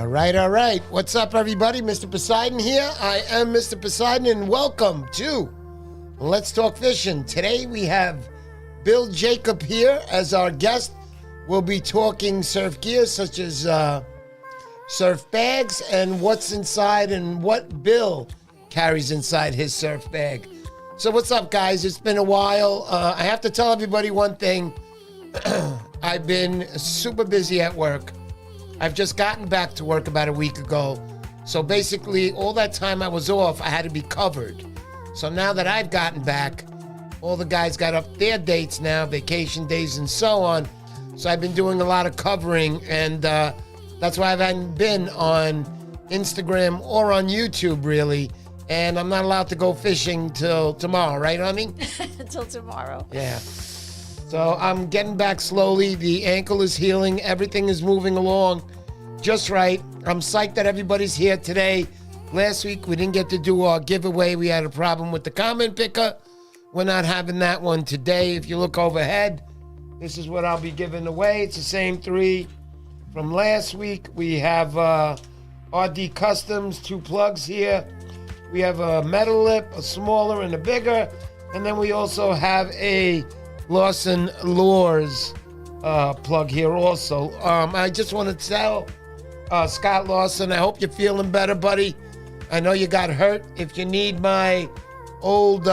All right. What's up, everybody? Mr. Poseidon here. I am Mr. Poseidon, and welcome to Let's Talk Fishing. Today we have Bill Jakob here as our guest. We'll be talking surf gear, such as surf bags and what's inside and what Bill carries inside his surf bag. So what's up, guys? It's been a while. I have to tell everybody one thing. I've been super busy at work. I've just gotten back to work about a week ago. So basically, all that time I was off, I had to be covered. So now that I've gotten back, all the guys got up their dates now, vacation days and so on. So I've been doing a lot of covering, and that's why I haven't been on Instagram or on YouTube, really. And I'm not allowed to go fishing till tomorrow, right, honey? Until tomorrow. Yeah. So I'm getting back slowly. The ankle is healing. Everything is moving along just right. I'm psyched that everybody's here today. Last week, we didn't get to do our giveaway. We had a problem with the comment picker. We're not having that one today. If you look overhead, this is what I'll be giving away. It's the same three from last week. We have RD Customs, 2 plugs here. We have a metal lip, a smaller and a bigger. And then we also have a Lawson Lures plug here also. I just want to tell Scott Lawson, I hope you're feeling better, buddy. I know you got hurt. If you need my old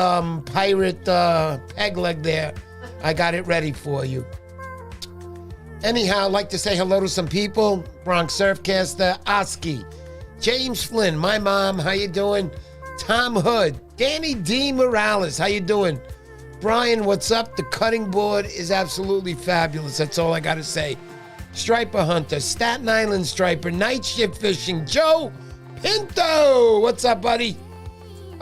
pirate peg leg there, I got it ready for you. Anyhow, I'd like to say hello to some people. Bronx Surfcaster, Oski, James Flynn, my mom, how you doing? Tom Hood, Danny D. Morales, how you doing? Brian, what's up? The cutting board is absolutely fabulous. That's all I got to say. Striper Hunter, Staten Island Striper, Night Shift Fishing, Joe Pinto. What's up, buddy?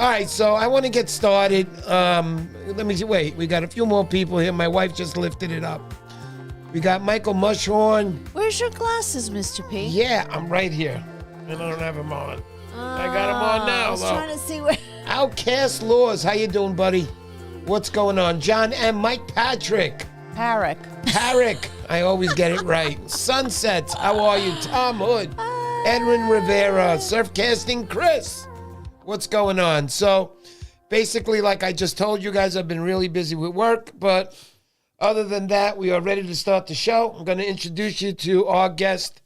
All right, so I want to get started. Let me see. Wait, we got a few more people here. My wife just lifted it up. We got Michael Mushhorn. Where's your glasses, Mr. P? Yeah, I'm right here. And I don't have them on. I got them on now, I was though. trying to see where... Outcast Laws, how you doing, buddy? What's going on? John M. Mike Patrick. Parrick. I always get it right. Sunsets, how are you? Tom Hood. Edwin Rivera. Surfcasting Chris. What's going on? So, basically, like I just told you guys, I've been really busy with work. But other than that, we are ready to start the show. I'm going to introduce you to our guest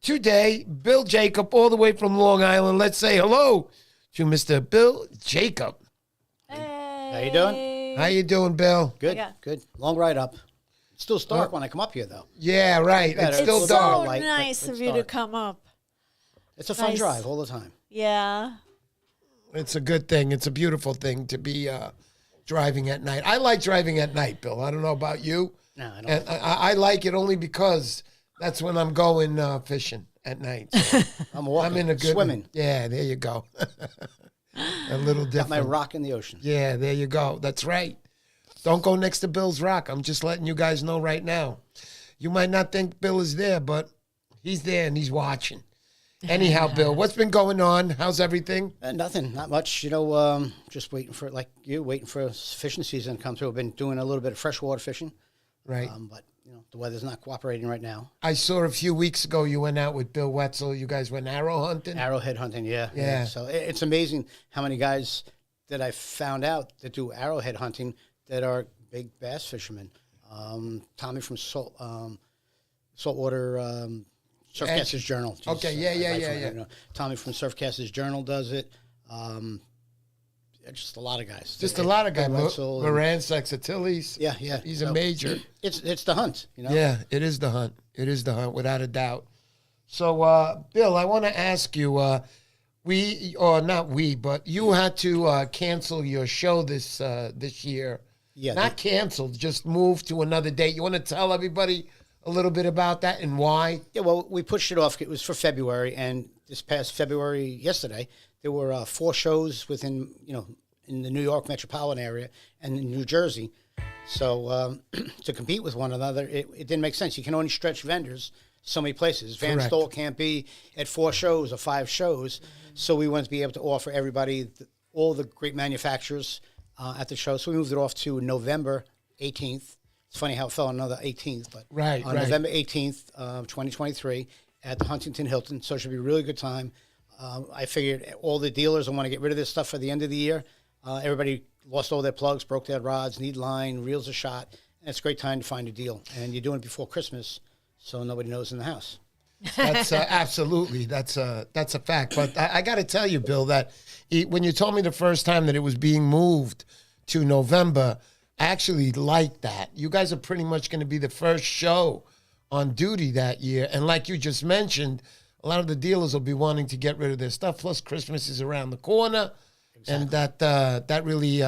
today, Bill Jakob, all the way from Long Island. Let's say hello to Mr. Bill Jakob. Hey. How you doing? How you doing, Bill? Good, Yeah. good. Long ride up. It's still dark when I come up here, though. Yeah, right. Better. It's still It's dark. so light, but nice it's of you to dark. come up. It's a fun Nice. drive all the time. Yeah. It's a good thing. It's a beautiful thing to be driving at night. I like driving at night, Bill. I don't know about you. No, I don't. And I like it only because that's when I'm going fishing at night. So I'm walking. I'm in a good swimming. Yeah, there you go. A little Got my different. rock in the ocean. Yeah, there you go. That's right. Don't go next to Bill's rock. I'm just letting you guys know right now. You might not think Bill is there, but he's there and he's watching. Anyhow, Bill, what's been going on? How's everything? Nothing, not much. Just waiting for waiting for fishing season to come through. I've been doing a little bit of freshwater fishing, Right. but the weather's not cooperating right now. I saw a few weeks ago you went out with Bill Wetzel. You guys went arrow hunting. Arrowhead hunting, yeah. Yeah. So it's amazing how many guys that I found out that do arrowhead hunting that are big bass fishermen. Tommy from Saltwater Surfcasters Journal. Jeez, Okay, yeah. Tommy from Surfcasters Journal does it. Just a lot of guys. Just a lot of guys. Wetzel and- Moran Sexatilis. Yeah. He's So, a major. It's the hunt, Yeah, it is the hunt. It is the hunt, without a doubt. So, Bill, I want to ask you, but you had to cancel your show this year. Yeah. Not canceled, just moved to another date. You want to tell everybody a little bit about that and why? Yeah, well, we pushed it off. It was for February, and this past February, yesterday, there were 4 shows within, in the New York metropolitan area and in New Jersey. So to compete with one another, it didn't make sense. You can only stretch vendors so many places. Van Correct. Stoll can't be at 4 shows or 5 shows. So we wanted to be able to offer everybody, all the great manufacturers at the show. So we moved it off to November 18th. It's funny how it fell on another 18th, but Right. on November 18th, 2023. at the Huntington Hilton, so it should be a really good time. I figured all the dealers will want to get rid of this stuff for the end of the year. Everybody lost all their plugs, broke their rods, need line, reels are shot, and it's a great time to find a deal. And you're doing it before Christmas, so nobody knows in the house. That's absolutely that's a fact. But I got to tell you, Bill, that when you told me the first time that it was being moved to November, I actually liked that. You guys are pretty much going to be the first show on duty that year, and like you just mentioned, a lot of the dealers will be wanting to get rid of their stuff. Plus, Christmas is around the corner, and that really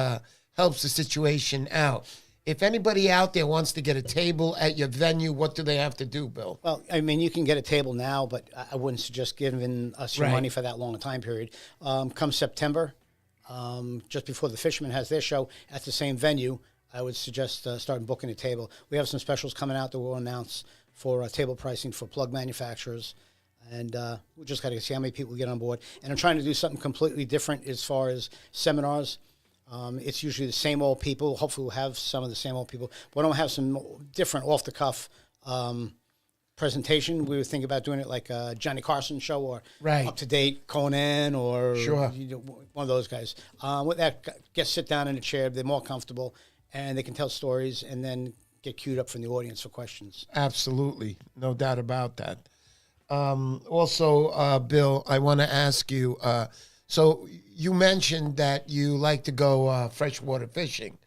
helps the situation out. If anybody out there wants to get a table at your venue, what do they have to do, Bill? Well, I mean, you can get a table now, but I wouldn't suggest giving us your money for that long a time period. Come September, just before the Fisherman has their show at the same venue, I would suggest starting booking a table. We have some specials coming out that we'll announce for table pricing for plug manufacturers. And we just got to see how many people get on board. And I'm trying to do something completely different as far as seminars. It's usually the same old people. Hopefully we'll have some of the same old people. But I'm going to have some different off-the-cuff presentation. We were thinking about doing it like a Johnny Carson show or Up-to-Date Conan or one of those guys. With that, guests sit down in a chair. They're more comfortable, and they can tell stories and then get queued up from the audience for questions. Absolutely. No doubt about that. Also, Bill, I want to ask you, so you mentioned that you like to go freshwater fishing.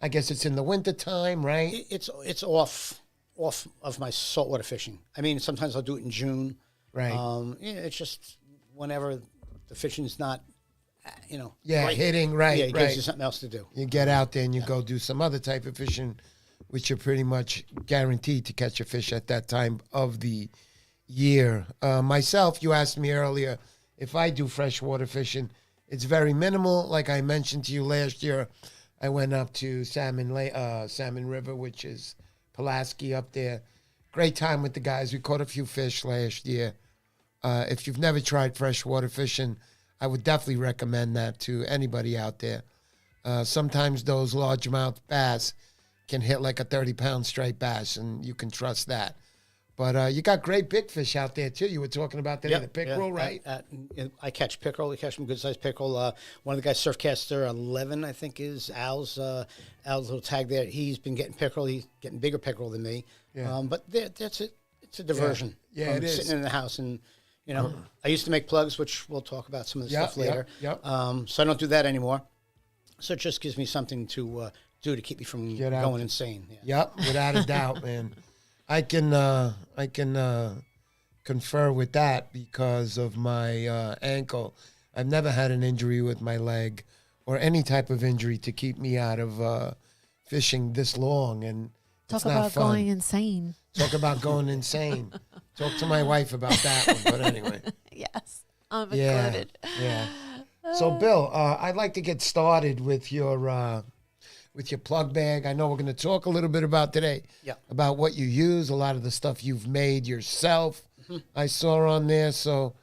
I guess it's in the wintertime, right? It's off of my saltwater fishing. I mean, sometimes I'll do it in June. Right. It's just whenever the fishing's not, hitting, right. Yeah, it gives you something else to do. You get out there and you go do some other type of fishing, which you're pretty much guaranteed to catch a fish at that time of the year. Myself, you asked me earlier if I do freshwater fishing. It's very minimal. Like I mentioned to you last year, I went up to Salmon River, which is Pulaski up there. Great time with the guys. We caught a few fish last year. If you've never tried freshwater fishing, I would definitely recommend that to anybody out there. Sometimes those largemouth bass can hit like a 30-pound straight bass, and you can trust that. But you got great big fish out there, too. You were talking about today, the pickerel, right? I catch pickerel. We catch some good-sized pickerel. One of the guys, Surfcaster 11, I think is Al's little tag there. He's been getting pickerel. He's getting bigger pickerel than me. Yeah. But that's it. It's a diversion. Yeah, it is. Sitting in the house. And, I used to make plugs, which we'll talk about some of the stuff later. So I don't do that anymore. So it just gives me something to do to keep me from going insane. Yeah. Yep, without a doubt, man. I can confer with that because of my ankle. I've never had an injury with my leg or any type of injury to keep me out of fishing this long, and it's not fun. Going insane. Talk about going insane. Talk to my wife about that one. But anyway, yes, I'm included. Yeah. So, Bill, I'd like to get started with your plug bag. I know we're going to talk a little bit about today about what you use, a lot of the stuff you've made yourself. I saw on there. So,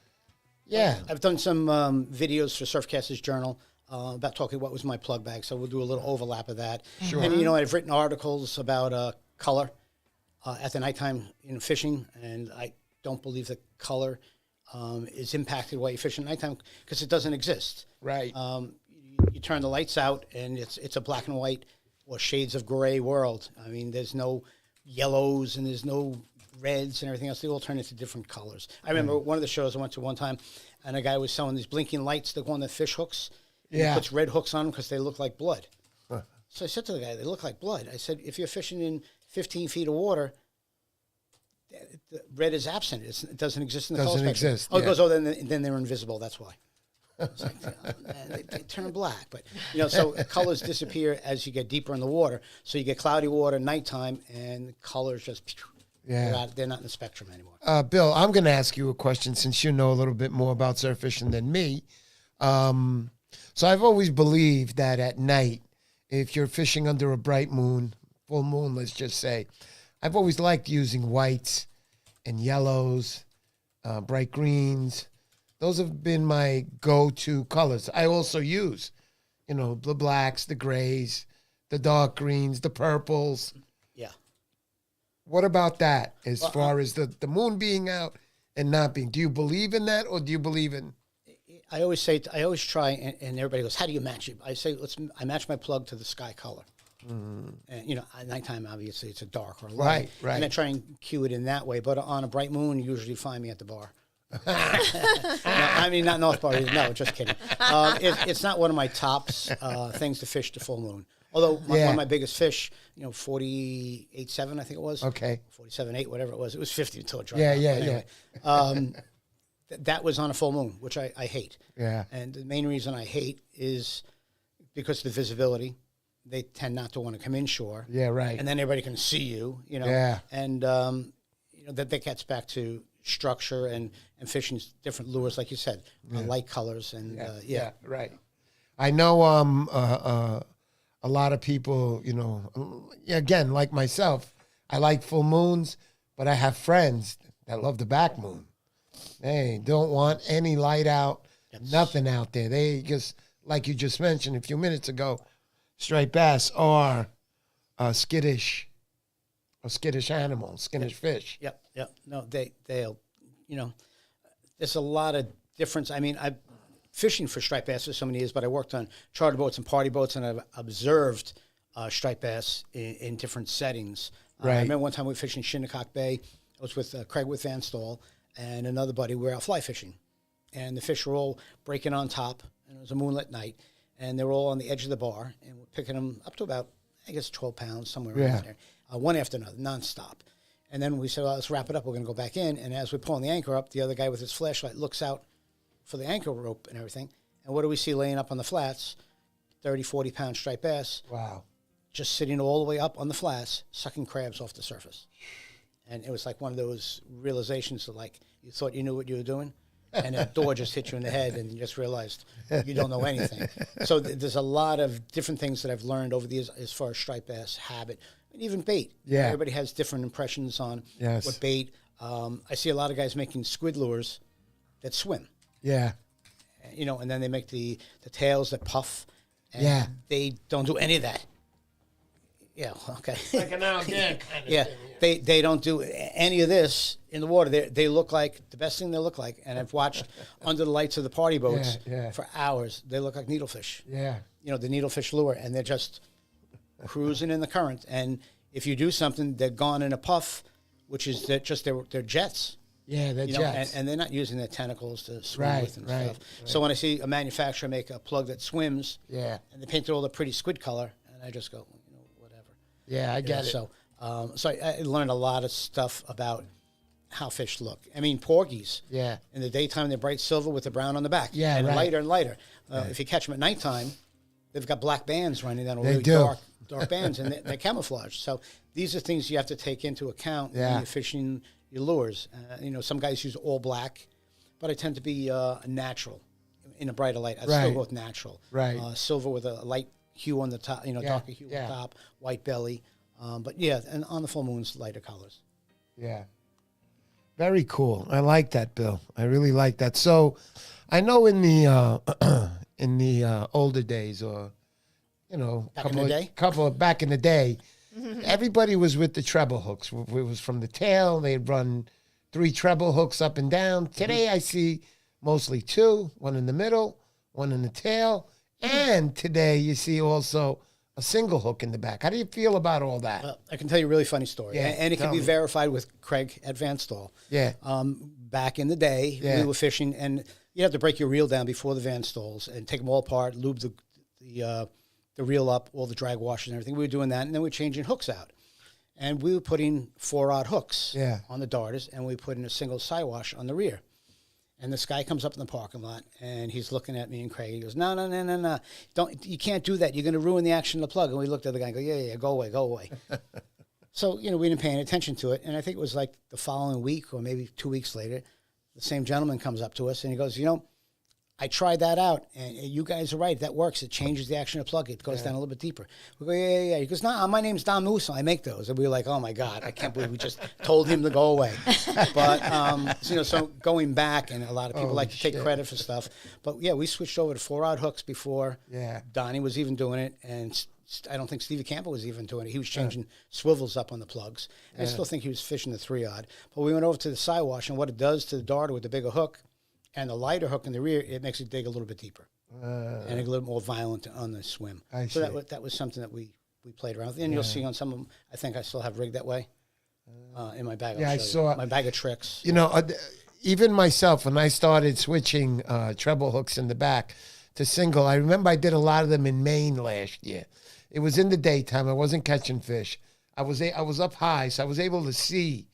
yeah. I've done some videos for Surfcasters Journal about talking what was my plug bag. So we'll do a little overlap of that. Sure. And, I've written articles about color at the nighttime fishing. And I don't believe that color is impacted while you fish at nighttime because it doesn't exist. Right. You turn the lights out, and it's a black and white or shades of gray world. I mean, there's no yellows and there's no reds and everything else. They all turn into different colors. I remember one of the shows I went to one time, and a guy was selling these blinking lights that go on the fish hooks. And he puts red hooks on them because they look like blood. Huh. So I said to the guy, they look like blood. I said, if you're fishing in 15 feet of water, the red is absent. It doesn't exist in the color spectrum. Exist. Oh, it goes, then they're invisible. That's why. It's like, they turn black, but so colors disappear as you get deeper in the water. So you get cloudy water nighttime, and the colors just they're not in the spectrum anymore. Bill, I'm going to ask you a question since you know a little bit more about surf fishing than me. So I've always believed that at night, if you're fishing under a bright moon, full moon, let's just say, I've always liked using whites and yellows, bright greens. Those have been my go-to colors. I also use, the blacks, the grays, the dark greens, the purples. Yeah. What about that as far as the moon being out and not being. Do you believe in that, or do you believe in? I always try, and everybody goes, "How do you match it?" I say, I match my plug to the sky color. And at nighttime, obviously, it's a dark or light, Right. And I try and cue it in that way. But on a bright moon, you usually find me at the bar. No, I mean, not North Bar. No, just kidding. It's not one of my tops things to fish the full moon. Although one of my biggest fish, 48.7, I think it was. Okay. 47.8, whatever it was. It was 50 until it dried Yeah, out. yeah, Anyway, that was on a full moon, which I hate. Yeah. And the main reason I hate is because of the visibility. They tend not to want to come inshore. Yeah, right. And then everybody can see you, Yeah. And, that gets back to structure and fishing different lures, like you said, light colors. And, right. I know a lot of people, again, like myself, I like full moons, but I have friends that love the back moon. They don't want any light out, nothing out there. They just, like you just mentioned a few minutes ago, striped bass are a skittish animal, skittish fish. Yep. No, they'll, there's a lot of difference. I mean, I've fishing for striped bass for so many years, but I worked on charter boats and party boats, and I've observed striped bass in different settings. Right. I remember one time we were fishing Shinnecock Bay. I was with Craig with Van Stall and another buddy. We were out fly fishing, and the fish were all breaking on top, and it was a moonlit night, and they were all on the edge of the bar, and we're picking them up to about, I guess, 12 pounds, somewhere around there, one after another, nonstop. And then we said, well, let's wrap it up. We're going to go back in. And as we're pulling the anchor up, the other guy with his flashlight looks out for the anchor rope and everything. And what do we see laying up on the flats? 30, 40-pound striped bass. Wow. Just sitting all the way up on the flats, sucking crabs off the surface. And it was like one of those realizations that, like, you thought you knew what you were doing, and that door just hit you in the head, and you just realized you don't know anything. So there's a lot of different things that I've learned over the years as far as striped bass habit, and even bait. Yeah. Everybody has different impressions on what bait. I see a lot of guys making squid lures that swim. Yeah. And then they make the tails that puff, and they don't do any of that. Yeah, okay. Like an out there kind of thing. They don't do any of this in the water. They look like the best thing they look like. And I've watched under the lights of the party boats for hours. They look like needlefish. Yeah. The needlefish lure, and they're just cruising in the current. And if you do something, they're gone in a puff, which is just their jets. Yeah, they're jets. And they're not using their tentacles to swim with and stuff. Right. So when I see a manufacturer make a plug that swims, and they paint it all the pretty squid color, and I just go, whatever. Yeah, I get it. So, I learned a lot of stuff about how fish look. I mean, porgies. Yeah. In the daytime, they're bright silver with the brown on the back. Yeah, and right. lighter and lighter. If you catch them at nighttime, they've got black bands running down, They really do. dark bands, and they're camouflaged. So these are things you have to take into account when Yeah. you're fishing your lures. Some guys use all black, but I tend to be natural in a brighter light. I still Right. go with natural. Right. Silver with a light hue on the top, darker hue on the top, white belly. And on the full moons, lighter colors. Yeah. Very cool. I like that, Bill. I really like that. So I know in the older days, or Back in the day? back in the day, everybody was with the treble hooks. It was from the tail. They'd run 3 treble hooks up and down. Today I see mostly 2, one in the middle, one in the tail, and today you see also a single hook in the back. How do you feel about all that? Well, I can tell you a really funny story, Yeah, and it can tell be me. verified with Craig at Van Stall. Yeah. Back in the day, we were fishing, and you have to break your reel down before the Van Stalls and take them all apart, lube the reel up, all the drag washers and everything. We were doing that, and then we were changing hooks out. And we were putting 4-rod hooks on the darters, and we put in a single side wash on the rear. And this guy comes up in the parking lot, and he's looking at me and Craig. He goes, no. You can't do that. You're going to ruin the action of the plug. And we looked at the guy and go, yeah, go away. So, we didn't pay any attention to it. And I think it was like the following week or maybe 2 weeks later, the same gentleman comes up to us, and he goes, I tried that out, and you guys are right. That works. It changes the action of the plug. It goes down a little bit deeper. We go, yeah. He goes, no, my name's Don Musso. I make those. And we were like, oh, my God, I can't believe we just told him to go away. But, so going back, and a lot of people like to take credit for stuff. But, yeah, we switched over to 4-aught hooks before. Yeah. Donnie was even doing it, and I don't think Stevie Campbell was even doing it. He was changing swivels up on the plugs. I still think he was fishing the 3-aught. But we went over to the Siwash, and what it does to the darter with the bigger hook, and the lighter hook in the rear, it makes it dig a little bit deeper and a little more violent on the swim. So that was something that we played around with. And you'll see on some of them, I think I still have rigged that way in my bag. I saw my bag of tricks. You know, even myself, when I started switching treble hooks in the back to single, I remember I did a lot of them in Maine last year. It was in the daytime. I wasn't catching fish. I was up high, so I was able to see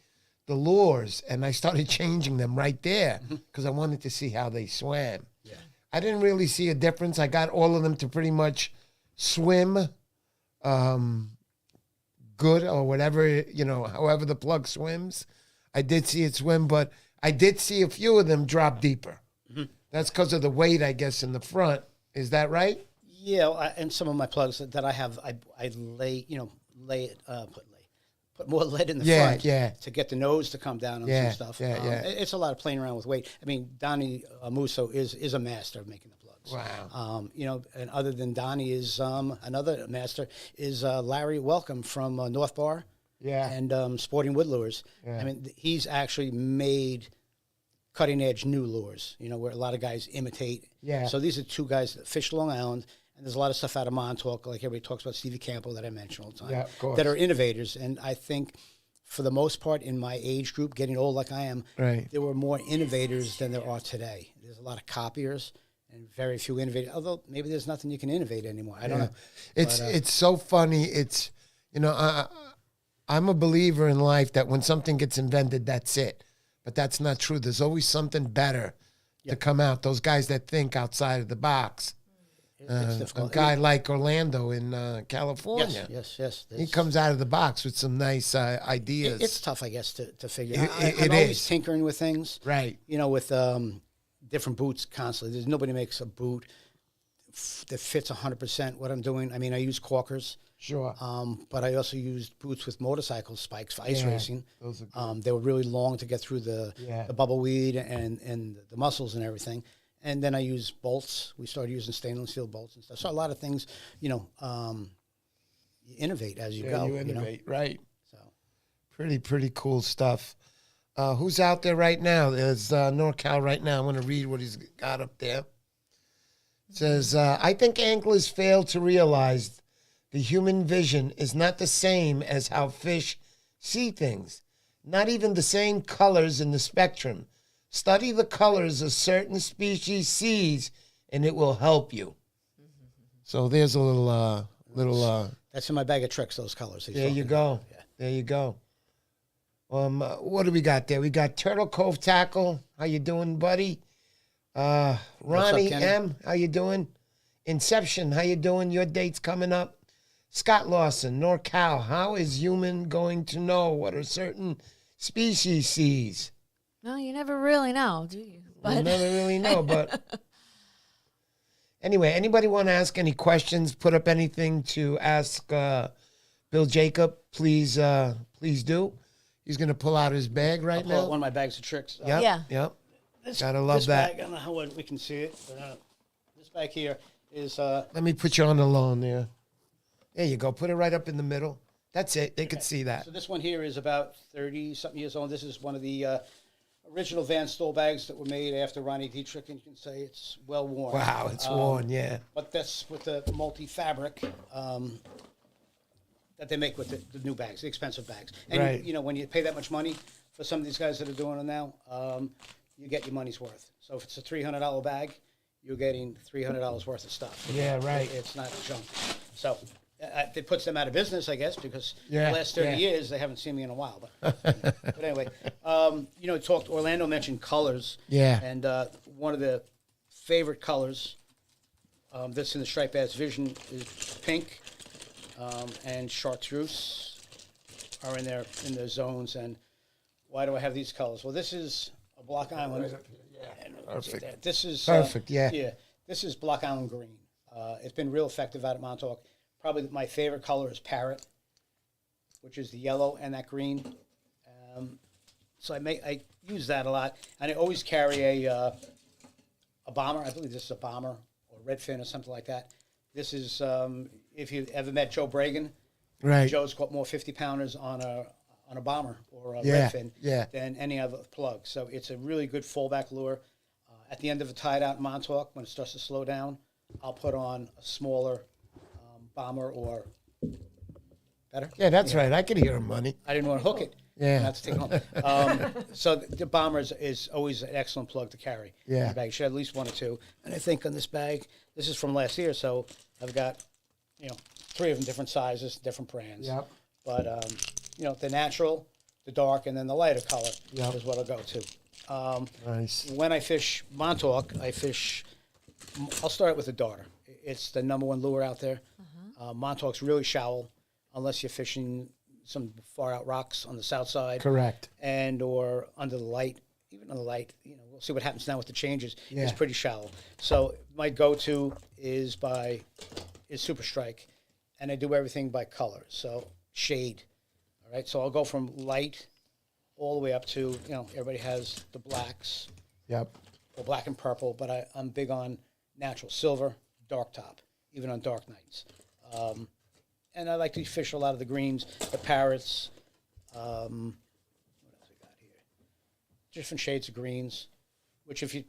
the lures, and I started changing them right there because I wanted to see how they swam. Yeah. I didn't really see a difference. I got all of them to pretty much swim good or whatever, however the plug swims. I did see it swim, but I did see a few of them drop deeper. Mm-hmm. That's because of the weight, I guess, in the front. Is that right? Yeah, and some of my plugs that I have, I put more lead in the front to get the nose to come down on some stuff. It's a lot of playing around with weight. I mean, Donnie Musso is a master of making the plugs. Wow. And other than Donnie is another master is Larry Welcome from North Bar. Yeah. And Sporting Wood Lures. Yeah. I mean, he's actually made cutting edge new lures, where a lot of guys imitate. Yeah. So these are two guys that fish Long Island. And there's a lot of stuff out of Montauk, like everybody talks about Stevie Campbell that I mention all the time, that are innovators. And I think, for the most part, in my age group, getting old like I am, there were more innovators than there are today. There's a lot of copiers and very few innovators. Although maybe there's nothing you can innovate anymore. I don't know. It's so funny. It's I'm a believer in life that when something gets invented, that's it. But that's not true. There's always something better to come out. Those guys that think outside of the box. A guy like Orlando in California. Yes. He comes out of the box with some nice ideas. It's tough, I guess, to figure out. I'm always tinkering with things. Right. With different boots constantly. Nobody makes a boot that fits 100% what I'm doing. I mean, I use corkers. Sure. But I also used boots with motorcycle spikes for ice racing. Those are good. They were really long to get through the bubbleweed and the mussels and everything. And then I use bolts. We started using stainless steel bolts and stuff. So a lot of things, you innovate as you go. You innovate, right. So pretty cool stuff. Who's out there right now? There's NorCal right now. I'm going to read what he's got up there. It says, I think anglers fail to realize the human vision is not the same as how fish see things. Not even the same colors in the spectrum. Study the colors a certain species sees, and it will help you. So there's a little. That's in my bag of tricks. Those colors. There you go. Yeah. There you go. What do we got there? We got Turtle Cove Tackle. How you doing, buddy? Ronnie M. How you doing? Inception. How you doing? Your date's coming up. Scott Lawson, NorCal. How is human going to know what a certain species sees? No, you never really know, do you? You never really know, but anyway, anybody want to ask any questions, put up anything to ask Bill Jakob, please do. He's going to pull out his bag right now. One of my bags of tricks. Yep. Gotta love that. Bag, I don't know how we can see it, but this bag here is... Let me put you on the lawn there. There you go. Put it right up in the middle. That's it. They could see that. So this one here is about 30-something years old. This is one of the... original Van Stoll bags that were made after Ronnie Dietrich, and you can say it's well worn. Wow, it's worn, yeah. But that's with the multi-fabric that they make with the new bags, the expensive bags. And, right. When you pay that much money for some of these guys that are doing it now, you get your money's worth. So if it's a $300 bag, you're getting $300 worth of stuff. Yeah, right. It's not junk. So... it puts them out of business, I guess, because the last 30 years they haven't seen me in a while. But anyway, Orlando mentioned colors. Yeah. And one of the favorite colors that's in the Striped Bass Vision is pink, and chartreuse are in their zones. And why do I have these colors? Well, this is a Block Island. Right up here, yeah. And Perfect. This is Perfect, yeah. Yeah, this is Block Island Green. It's been real effective out at Montauk. Probably my favorite color is Parrot, which is the yellow and that green. So I use that a lot, and I always carry a bomber. I believe this is a bomber or redfin or something like that. This is if you ever met Joe Bragan, Right. Joe's caught more 50-pounders on a bomber or a Yeah, redfin yeah. than any other plug. So it's a really good fallback lure. At the end of a tide out in Montauk, when it starts to slow down, I'll put on a smaller bomber or better. Yeah, that's right. I could hear him, money. I didn't want to hook it. Yeah. Not to take it home. So the bomber is always an excellent plug to carry. Yeah. In your bag. You should have at least one or two. And I think on this bag, this is from last year, so I've got, 3 of them, different sizes, different brands. Yep. But, the natural, the dark, and then the lighter color Yep. is what I'll go to. Nice. When I fish Montauk, I'll start with the darter. It's the number 1 lure out there. Montauk's really shallow, unless you're fishing some far out rocks on the south side. Correct. And or under the light. Even on the light, we'll see what happens now with the changes. Yeah. It's pretty shallow. So my go-to is Super Strike, and I do everything by color. So shade. All right. So I'll go from light all the way up to everybody has the blacks Yep. or black and purple, but I'm big on natural silver, dark top, even on dark nights. And I like to fish a lot of the greens, the parrots. What else we got here? Different shades of greens, which if you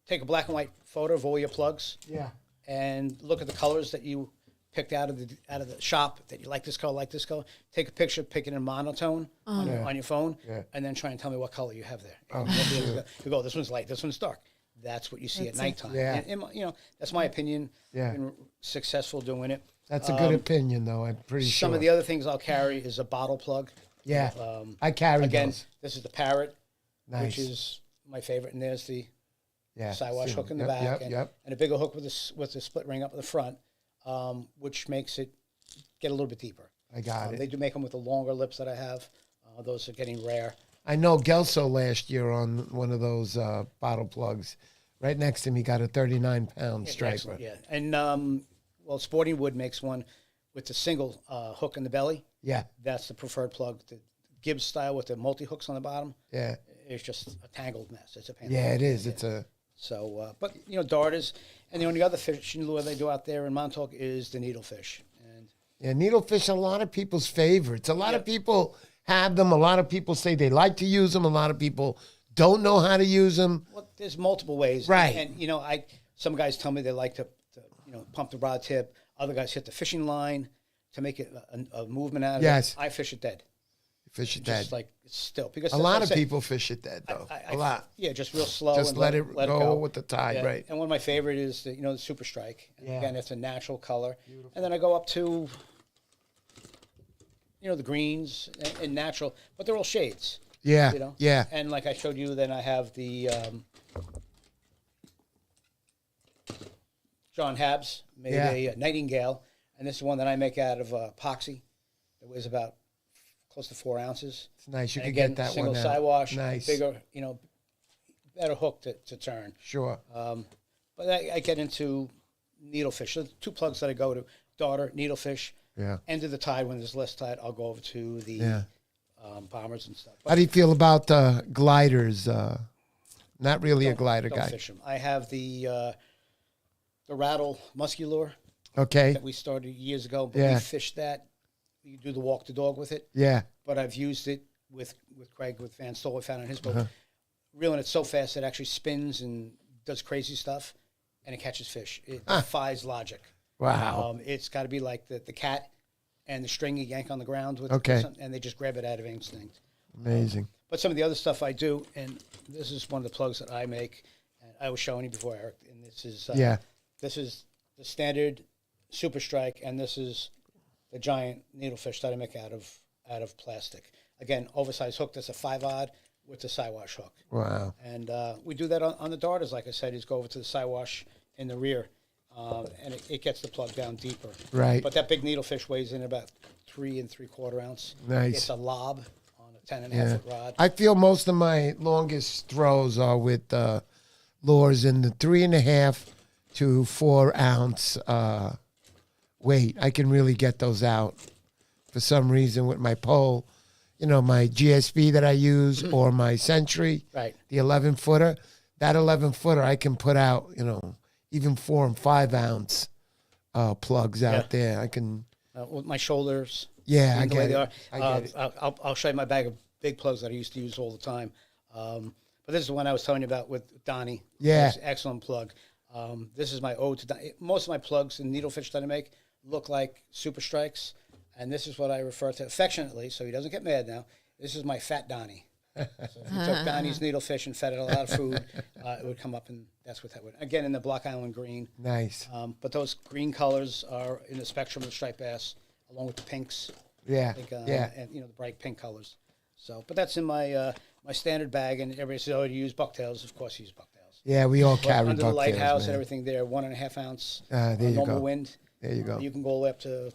take a black and white photo of all your plugs Yeah. and look at the colors that you picked out of the shop that you like this color, take a picture, pick it in monotone on your phone, Yeah. and then try and tell me what color you have there. Oh, You go, this one's light, this one's dark. That's what you see at nighttime. Yeah. And, that's my opinion. Yeah. Been successful doing it. That's a good opinion, though. I'm pretty sure. Some of the other things I'll carry is a bottle plug. Yeah. I carry Again, those. this is the Parrot, Nice. which is my favorite, and there's the Yeah. Siwash see hook in them. the Yep, back, Yep. and a bigger hook with the split ring up in the front, which makes it get a little bit deeper. I got it. They do make them with the longer lips that I have. Those are getting rare. I know Gelso last year on one of those bottle plugs. Right next to me got a 39-pound striper. Excellent, yeah. And Sporting Wood makes one with the single hook in the belly. Yeah. That's the preferred plug. The Gibbs style with the multi hooks on the bottom. Yeah. It's just a tangled mess. It's a pain. Yeah, it is. It's a So, but darters, and the only other fishing lure they do out there in Montauk is the needlefish. And needlefish. A lot of people's favorites. A lot of people have them. A lot of people say they like to use them. A lot of people don't know how to use them. well, there's multiple ways. Right. And some guys tell me they like to pump the rod tip. Other guys hit the fishing line to make it a movement out of Yes. it. I fish it dead. Fish it Just dead. like it's still because A that's lot what I of say. people fish it dead, though. A lot. Yeah, just real slow. Just and let it go with the tide, Yeah. right. And one of my favorite is the Super Strike. And Yeah. Again, it's a natural color. And then I go up to the greens and natural, but they're all shades. Yeah. Yeah. And like I showed you, then I have the John Habs made a Nightingale, and this is one that I make out of epoxy. It weighs about close to 4 ounces. It's nice. You And can again, get that single one out. Siwash, Nice. bigger, better hook to turn. Sure. But I get into needlefish. So the 2 plugs that I go to, darter, needlefish. Yeah. End of the tide, when there's less tide, I'll go over to the Yeah. bombers and stuff. How do you feel about gliders? Not really a glider Don't guy. fish them. I have the rattle muscular Okay. that we started years ago, but Yeah. we fished that. You do the walk the dog with it, Yeah. but I've used it with Craig with Van Stoll. I found on his boat. Uh-huh. Reeling it so fast it actually spins and does crazy stuff, and it catches fish. It defies logic. Wow. It's got to be like the cat and the string you yank on the ground with, Okay. and they just grab it out of instinct. Amazing. But some of the other stuff I do, and this is one of the plugs that I make, and I was showing you before, Eric, and this is Yeah. this is the standard Super Strike, and this is the giant needlefish that I make out of plastic. Again, oversized hook. That's a 5-odd with the Siwash hook. Wow. And we do that on the darters, like I said, is go over to the Siwash in the rear, and it gets the plug down deeper. Right. But that big needlefish weighs in about 3 3/4 ounce. Nice. It's a lob on a 10.5 Yeah. foot rod. I feel most of my longest throws are with lures in the 3.5 to 4 ounce weight. I can really get those out for some reason with my pole. You know, my GSP that I use or my Century, Right. the 11-footer. That 11-footer I can put out, you know, even 4 and 5 ounce plugs out there. I can. With my shoulders. Yeah, I the way get they it. are. I get it. I'll show you my bag of big plugs that I used to use all the time. But this is the one I was telling you about with Donnie. Yeah. Excellent plug. This is my ode to Donnie. Most of my plugs and needlefish that I make look like Super Strikes. And this is what I refer to affectionately, so he doesn't get mad now. This is my fat Donnie. So if you took Donnie's needlefish and fed it a lot of food, it would come up, and that's what that would. Again, in the Block Island green. Nice. But those green colors are in the spectrum of striped bass, along with the pinks. Yeah. Yeah. And the bright pink colors. So, but that's in my my standard bag, and everybody says, "Oh, you use bucktails?" Of course, you use bucktails. Yeah, we all But carry under the bucktails, lighthouse man. and everything there, 1.5 ounce There you normal go. wind. There you go. You can go all the way up to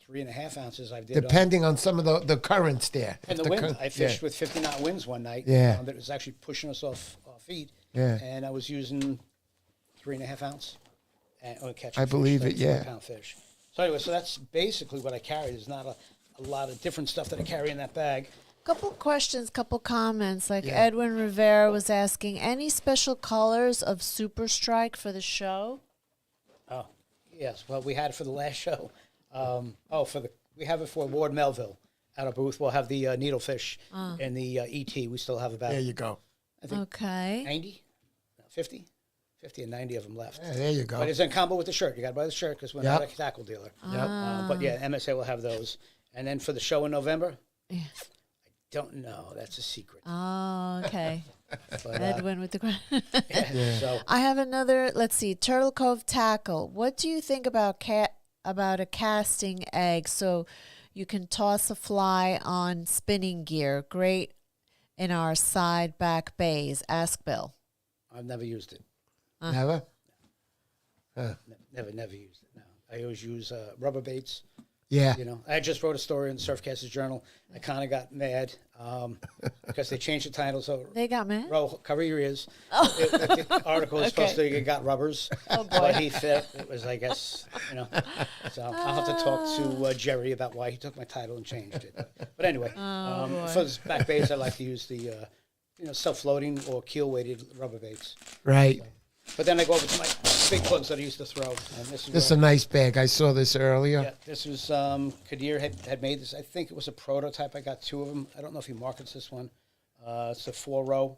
3.5 ounces. I did Depending on some of the currents there. and If the wind. cur- I fished with 50 knot winds one night. Yeah. That was actually pushing us off our feet. Yeah. And I was using 3.5 ounce and catching. I believe it, yeah. 4-pound fish. So anyway, so that's basically what I carry. There's not a lot of different stuff that I carry in that bag. Couple questions, couple comments. Like Yeah. Edwin Rivera was asking, any special colors of Super Strike for the show? Oh, yes. Well, we had it for the last show. We have it for Ward Melville at our booth. We'll have the needlefish and the ET. We still have about There you go. I think Okay. 90, no, 50 and 90 of them left. Yeah, there you go. But it's in combo with the shirt. You got to buy the shirt because we're not a tackle dealer. Yep. But yeah, MSA will have those. And then for the show in November, Yeah. I don't know. That's a secret. Oh, okay. But, Edwin with the question. So I have another. Let's see, Turtle Cove tackle. What do you think about a casting egg so you can toss a fly on spinning gear? Great in our side back bays. Ask Bill. I've never used it. Never? Never used it. No, I always use rubber baits. Yeah. You know, I just wrote a story in the Surfcasters Journal. I kind of got mad because they changed the title. So They got mad? cover your ears. The article was supposed to got rubbers, but he fit. It was, I guess, So I'll have to talk to Jerry about why he took my title and changed it. But anyway, for the back baits, I like to use the self-floating or keel-weighted rubber baits. Right. But then I go over to my big plugs that I used to throw. And this This is a nice bag. I saw this earlier. yeah, this was Kadir had made this. I think it was a prototype. I got 2 of them. I don't know if he markets this one. It's a 4-row,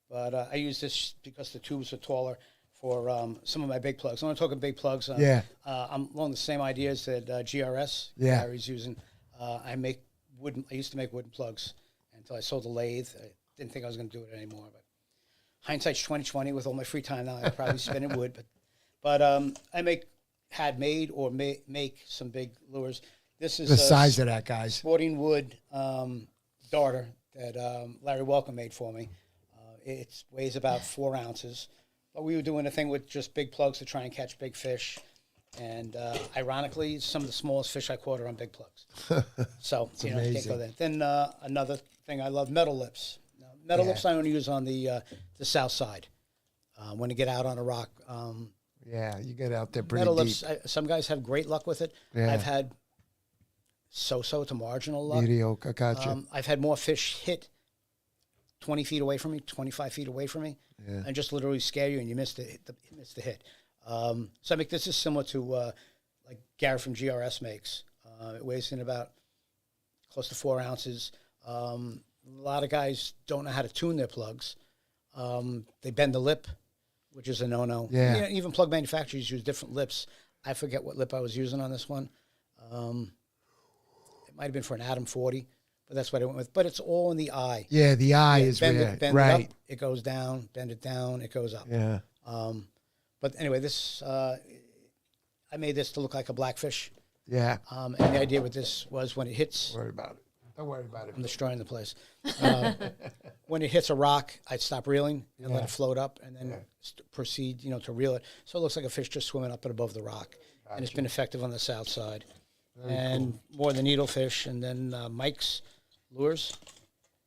but I use this because the tubes are taller for some of my big plugs. I'm talking big plugs. Yeah. I'm along the same ideas that GRS Gary's using. I used to make wooden plugs until I sold the lathe. I didn't think I was going to do it anymore, but hindsight's 20/20. With all my free time now, I'd probably spin in wood. But I make some big lures. This is The size of that, guys. sporting wood darter that Larry Welcome made for me. It weighs about 4 ounces. But we were doing a thing with just big plugs to try and catch big fish. And ironically, some of the smallest fish I caught are on big plugs. So, you know, can't go there. Then another thing I love, metal lips. Now, metal lips I only use on the south side when I get out on a rock. Yeah, you get out there pretty Metal deep. lips, some guys have great luck with it. Yeah. I've had so-so to marginal luck. Mediocre, gotcha. I've had more fish hit 20 feet away from me, 25 feet away from me, and just literally scare you, and you miss the hit. So I make this is similar to like Gary from GRS makes. It weighs in about close to 4 ounces. A lot of guys don't know how to tune their plugs. They bend the lip, which is a no-no. Yeah. You know, even plug manufacturers use different lips. I forget what lip I was using on this one. It might have been for an Atom 40, but that's what I went with. But it's all in the eye. Yeah, the eye is bend where, it, bend right. it up, it goes down. Bend it down, it goes up. Yeah. But anyway, this I made this to look like a blackfish. Yeah. And the idea with this was when it hits, Don't worry about it. Don't worry about it. I'm destroying the place. When it hits a rock, I'd stop reeling and let it float up, and then proceed, to reel it. So it looks like a fish just swimming up and above the rock. Gotcha. And it's been effective on the south side. Very cool. More the needlefish, and then Mike's lures.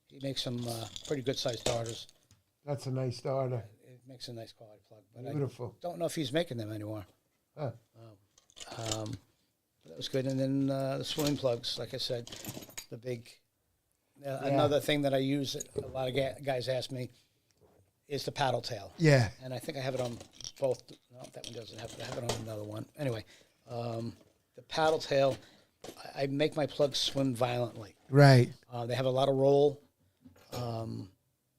He makes some pretty good sized darters. That's a nice starter. makes a nice quality plug. But Beautiful. I don't know if he's making them anymore. Huh. That was good. And then the swimming plugs, like I said, the big. Another thing that I use that a lot of guys ask me is the paddle tail. Yeah. And I think I have it on both. No, that one doesn't have it. I have it on another one. Anyway, the paddle tail, I make my plugs swim violently. Right. They have a lot of roll and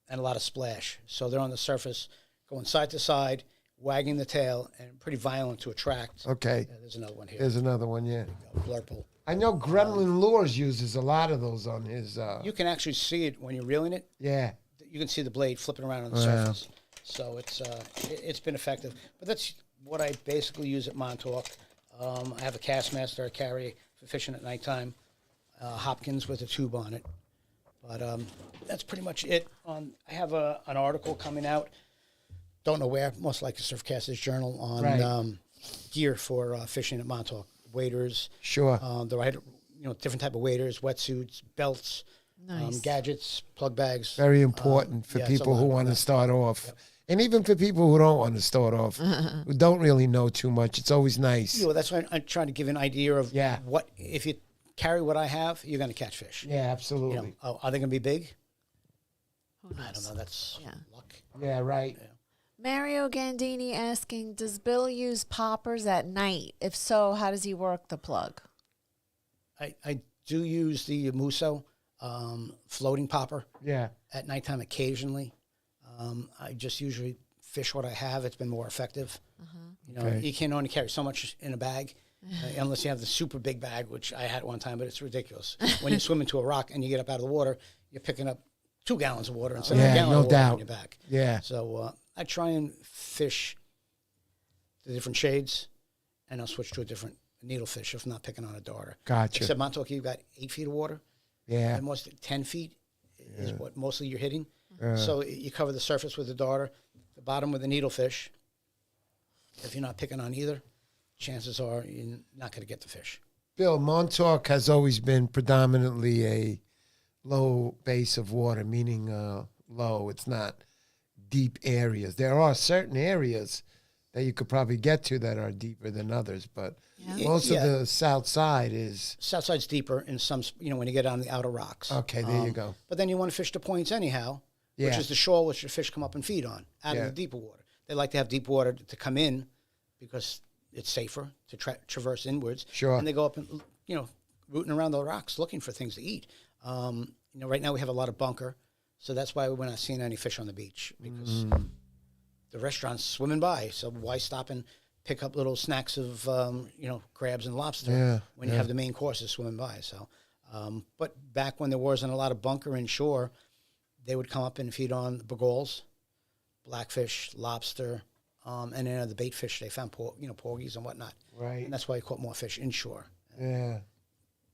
a lot of splash. So they're on the surface, going side to side, wagging the tail, and pretty violent to attract. Okay. There's another one here. There's another one, yeah. Blurple. I know Gremlin Lures uses a lot of those on his... You can actually see it when you're reeling it. Yeah. You can see the blade flipping around on the surface. So it's been effective. But that's what I basically use at Montauk. I have a Castmaster I carry for fishing at nighttime. Hopkins with a tube on it. But that's pretty much it. I have an article coming out. Don't know where. Most likely Surfcasters Journal on gear for fishing at Montauk. Waders. Sure. The right, different type of waders, wetsuits, belts, Nice. gadgets, plug bags. Very important for people who want to start off. Yep. And even for people who don't want to start off, who don't really know too much, it's always nice. Yeah, well, that's why I'm trying to give an idea of Yeah. what, if you carry what I have, you're going to catch fish. Yeah, absolutely. Are they going to be big? Who knows? I don't know. That's luck. Yeah, right. Yeah. Mario Gandini asking, does Bill use poppers at night? If so, how does he work the plug? I do use the Musso floating popper Yeah. at nighttime occasionally. I just usually fish what I have. It's been more effective. Okay. You can only carry so much in a bag unless you have the super big bag, which I had at one time, but it's ridiculous. When you swim into a rock and you get up out of the water, you're picking up 2 gallons of water instead of a gallon no of water doubt. in your back. Yeah. So I try and fish the different shades, and I'll switch to a different needlefish if I'm not picking on a darter. Gotcha. Except Montauk, you've got 8 feet of water. Yeah. And most 10 feet is what mostly you're hitting. So you cover the surface with the darter, the bottom with the needlefish. If you're not picking on either, chances are you're not going to get the fish. Bill, Montauk has always been predominantly a low base of water, meaning low. It's not deep areas. There are certain areas that you could probably get to that are deeper than others, but most of the south side is... South side's deeper in some, when you get on the outer rocks. Okay, there you go. But then you want to fish the points anyhow, which is the shore which the fish come up and feed on, out of the deeper water. They like to have deep water to come in because it's safer to traverse inwards. Sure. And they go up and, rooting around the rocks looking for things to eat. Right now we have a lot of bunker, so that's why we're not seeing any fish on the beach because the restaurant's swimming by. So why stop and pick up little snacks of, crabs and lobster when you have the main courses swimming by? So, but back when there wasn't a lot of bunker inshore, they would come up and feed on bagals, blackfish, lobster, and then the bait fish they found, porgies and whatnot. Right. And that's why you caught more fish inshore. Yeah.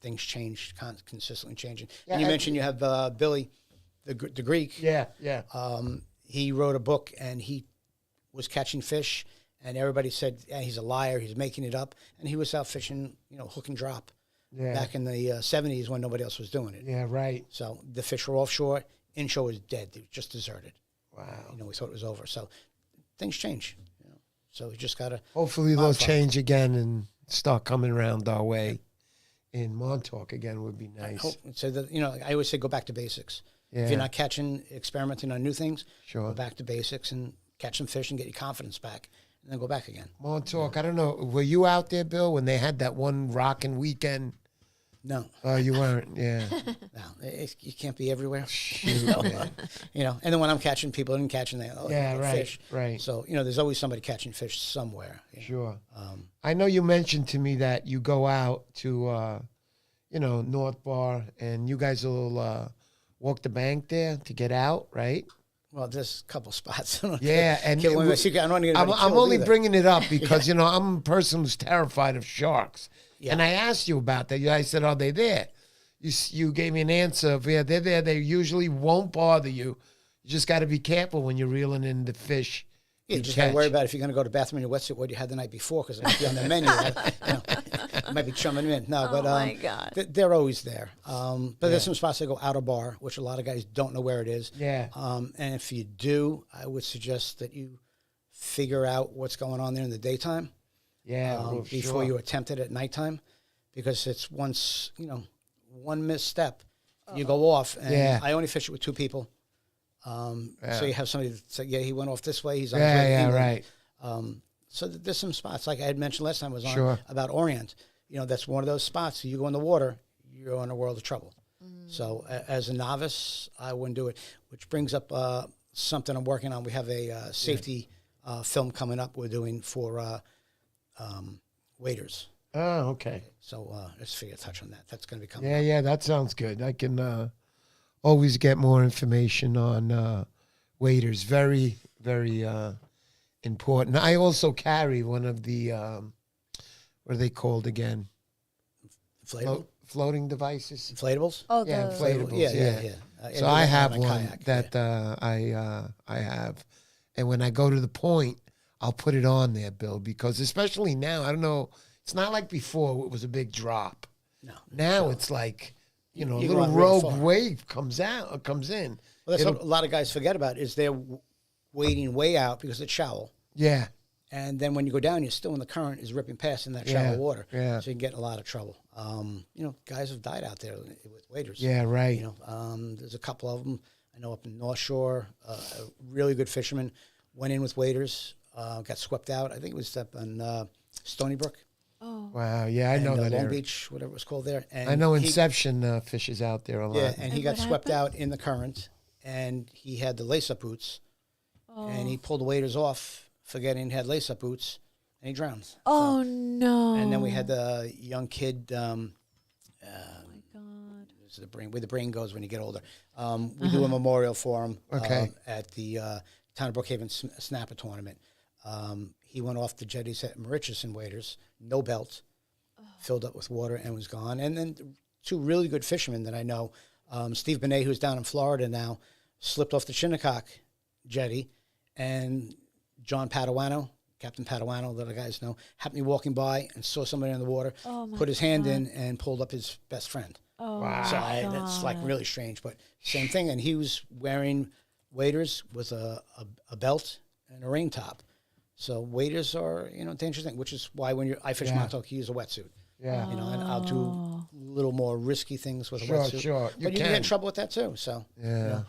Things changed, consistently changing. Yeah, and you mentioned you have Billy, the Greek. Yeah, yeah. He wrote a book, and he was catching fish, and everybody said he's a liar, he's making it up, and he was out fishing, hook and drop, back in the 70s when nobody else was doing it. Yeah, right. So the fish were offshore, inshore was dead, they were just deserted. Wow. We thought it was over. So things change. So we just gotta. Hopefully they'll change again and start coming around our way. In Montauk again would be nice. I hope so. That I always say go back to basics. Yeah. If you're not experimenting on new things, Sure. go back to basics and catch some fish and get your confidence back, and then go back again. Montauk, I don't know. Were you out there, Bill, when they had that one rockin' weekend? No. Oh, you weren't. Yeah. No, you can't be everywhere. Shoot, man. And then when I'm catching, people aren't catching fish. Right. So there's always somebody catching fish somewhere. Sure. I know you mentioned to me that you go out to, North Bar, and you guys will walk the bank there to get out, right? Well, there's a couple spots. Yeah, and I don't want to get anybody I'm killed only either. bringing it up because I'm a person who's terrified of sharks. Yeah. And I asked you about that. I said, "Are they there?" You gave me an answer of, "Yeah, they're there. They usually won't bother you. You just got to be careful when you're reeling in the fish." Yeah, you just got to worry about if you're going to go to the bathroom in your wetsuit, what you had the night before, because it might be on the menu. It might be chumming in. No, but my God. They're always there. But there's some spots that go out of bar, which a lot of guys don't know where it is. Yeah. And if you do, I would suggest that you figure out what's going on there in the daytime. Yeah, Before you attempt it at nighttime, because it's once, one misstep, you go off. And I only fish it with 2 people. So you have somebody that say, he went off this way. He's on his way to England. Right. So there's some spots, like I had mentioned last time I was on, about Orient. That's one of those spots. You go in the water, you're in a world of trouble. So as a novice, I wouldn't do it, which brings up something I'm working on. We have a safety film coming up we're doing for waders. Oh, okay. So let's figure a touch on that. That's going to be coming up. Yeah, that sounds good. I can always get more information on waders. Very, very important. I also carry one of the, what are they called again? Floating devices. Inflatables? Oh, Yeah, the inflatables. Yeah. So I have one kayak, that I have. And when I go to the point, I'll put it on there, Bill, because especially now, I don't know, it's not like before it was a big drop. No. Now it's like, a You little go out really rogue far. wave comes in. Well, that's what a lot of guys forget about is they're wading way out because it's shallow. Yeah. And then when you go down, you're still in the current is ripping past in that shallow water. Yeah. So you can get in a lot of trouble. Guys have died out there with waders. Yeah, right. There's a couple of them. I know up in North Shore, a really good fisherman went in with waders, got swept out. I think it was up on Stony Brook. Oh. Wow. Yeah, I know that Long area. Beach, whatever it was called there. And I know Inception fishes out there a lot. Yeah, and he got what swept happened? out in the current, and he had the lace-up boots, and he pulled the waders off, forgetting he had lace-up boots, and he drowned. Oh, So- no. And then we had the young kid. Oh, my God. This is where the brain goes when you get older. We do a memorial for him at the Town of Brookhaven Snapper Tournament. He went off the jetties at Mauritius waders, no belt, filled up with water, and was gone. And then 2 really good fishermen that I know, Steve Benet, who's down in Florida now, slipped off the Shinnecock jetty, and John Paduano, Captain Paduano, that the guys know, happened to be walking by and saw somebody in the water, put his hand in and pulled up his best friend. Oh, Wow. So that's like really strange, but same thing. And he was wearing waders with a belt and a rain top. So waders are, a dangerous thing, which is why when I fish Montauk, you use a wetsuit. Yeah. And I'll do a little more risky things with a Sure, wetsuit. sure. But you can get in trouble with that too. So Yeah.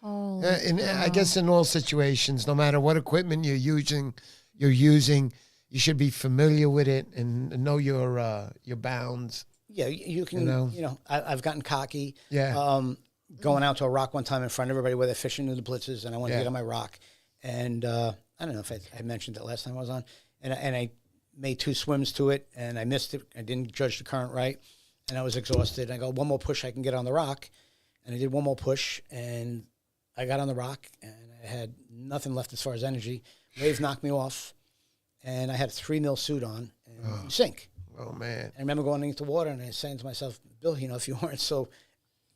Oh, And I guess in all situations, no matter what equipment you're using, you should be familiar with it and know your bounds. yeah, you can. I've gotten cocky. Yeah. Going out to a rock one time in front of everybody where they're fishing in the blitzes, and I wanted to get on my rock, and I don't know if I mentioned it last time I was on, and I made 2 swims to it, and I missed it. I didn't judge the current right, and I was exhausted. I go, one more push, I can get on the rock, and I did one more push, and I got on the rock, and I had nothing left as far as energy. Wave knocked me off, and I had a 3 mil suit on, and you sink. Oh, man. I remember going into the water, and I was saying to myself, Bill, if you weren't so,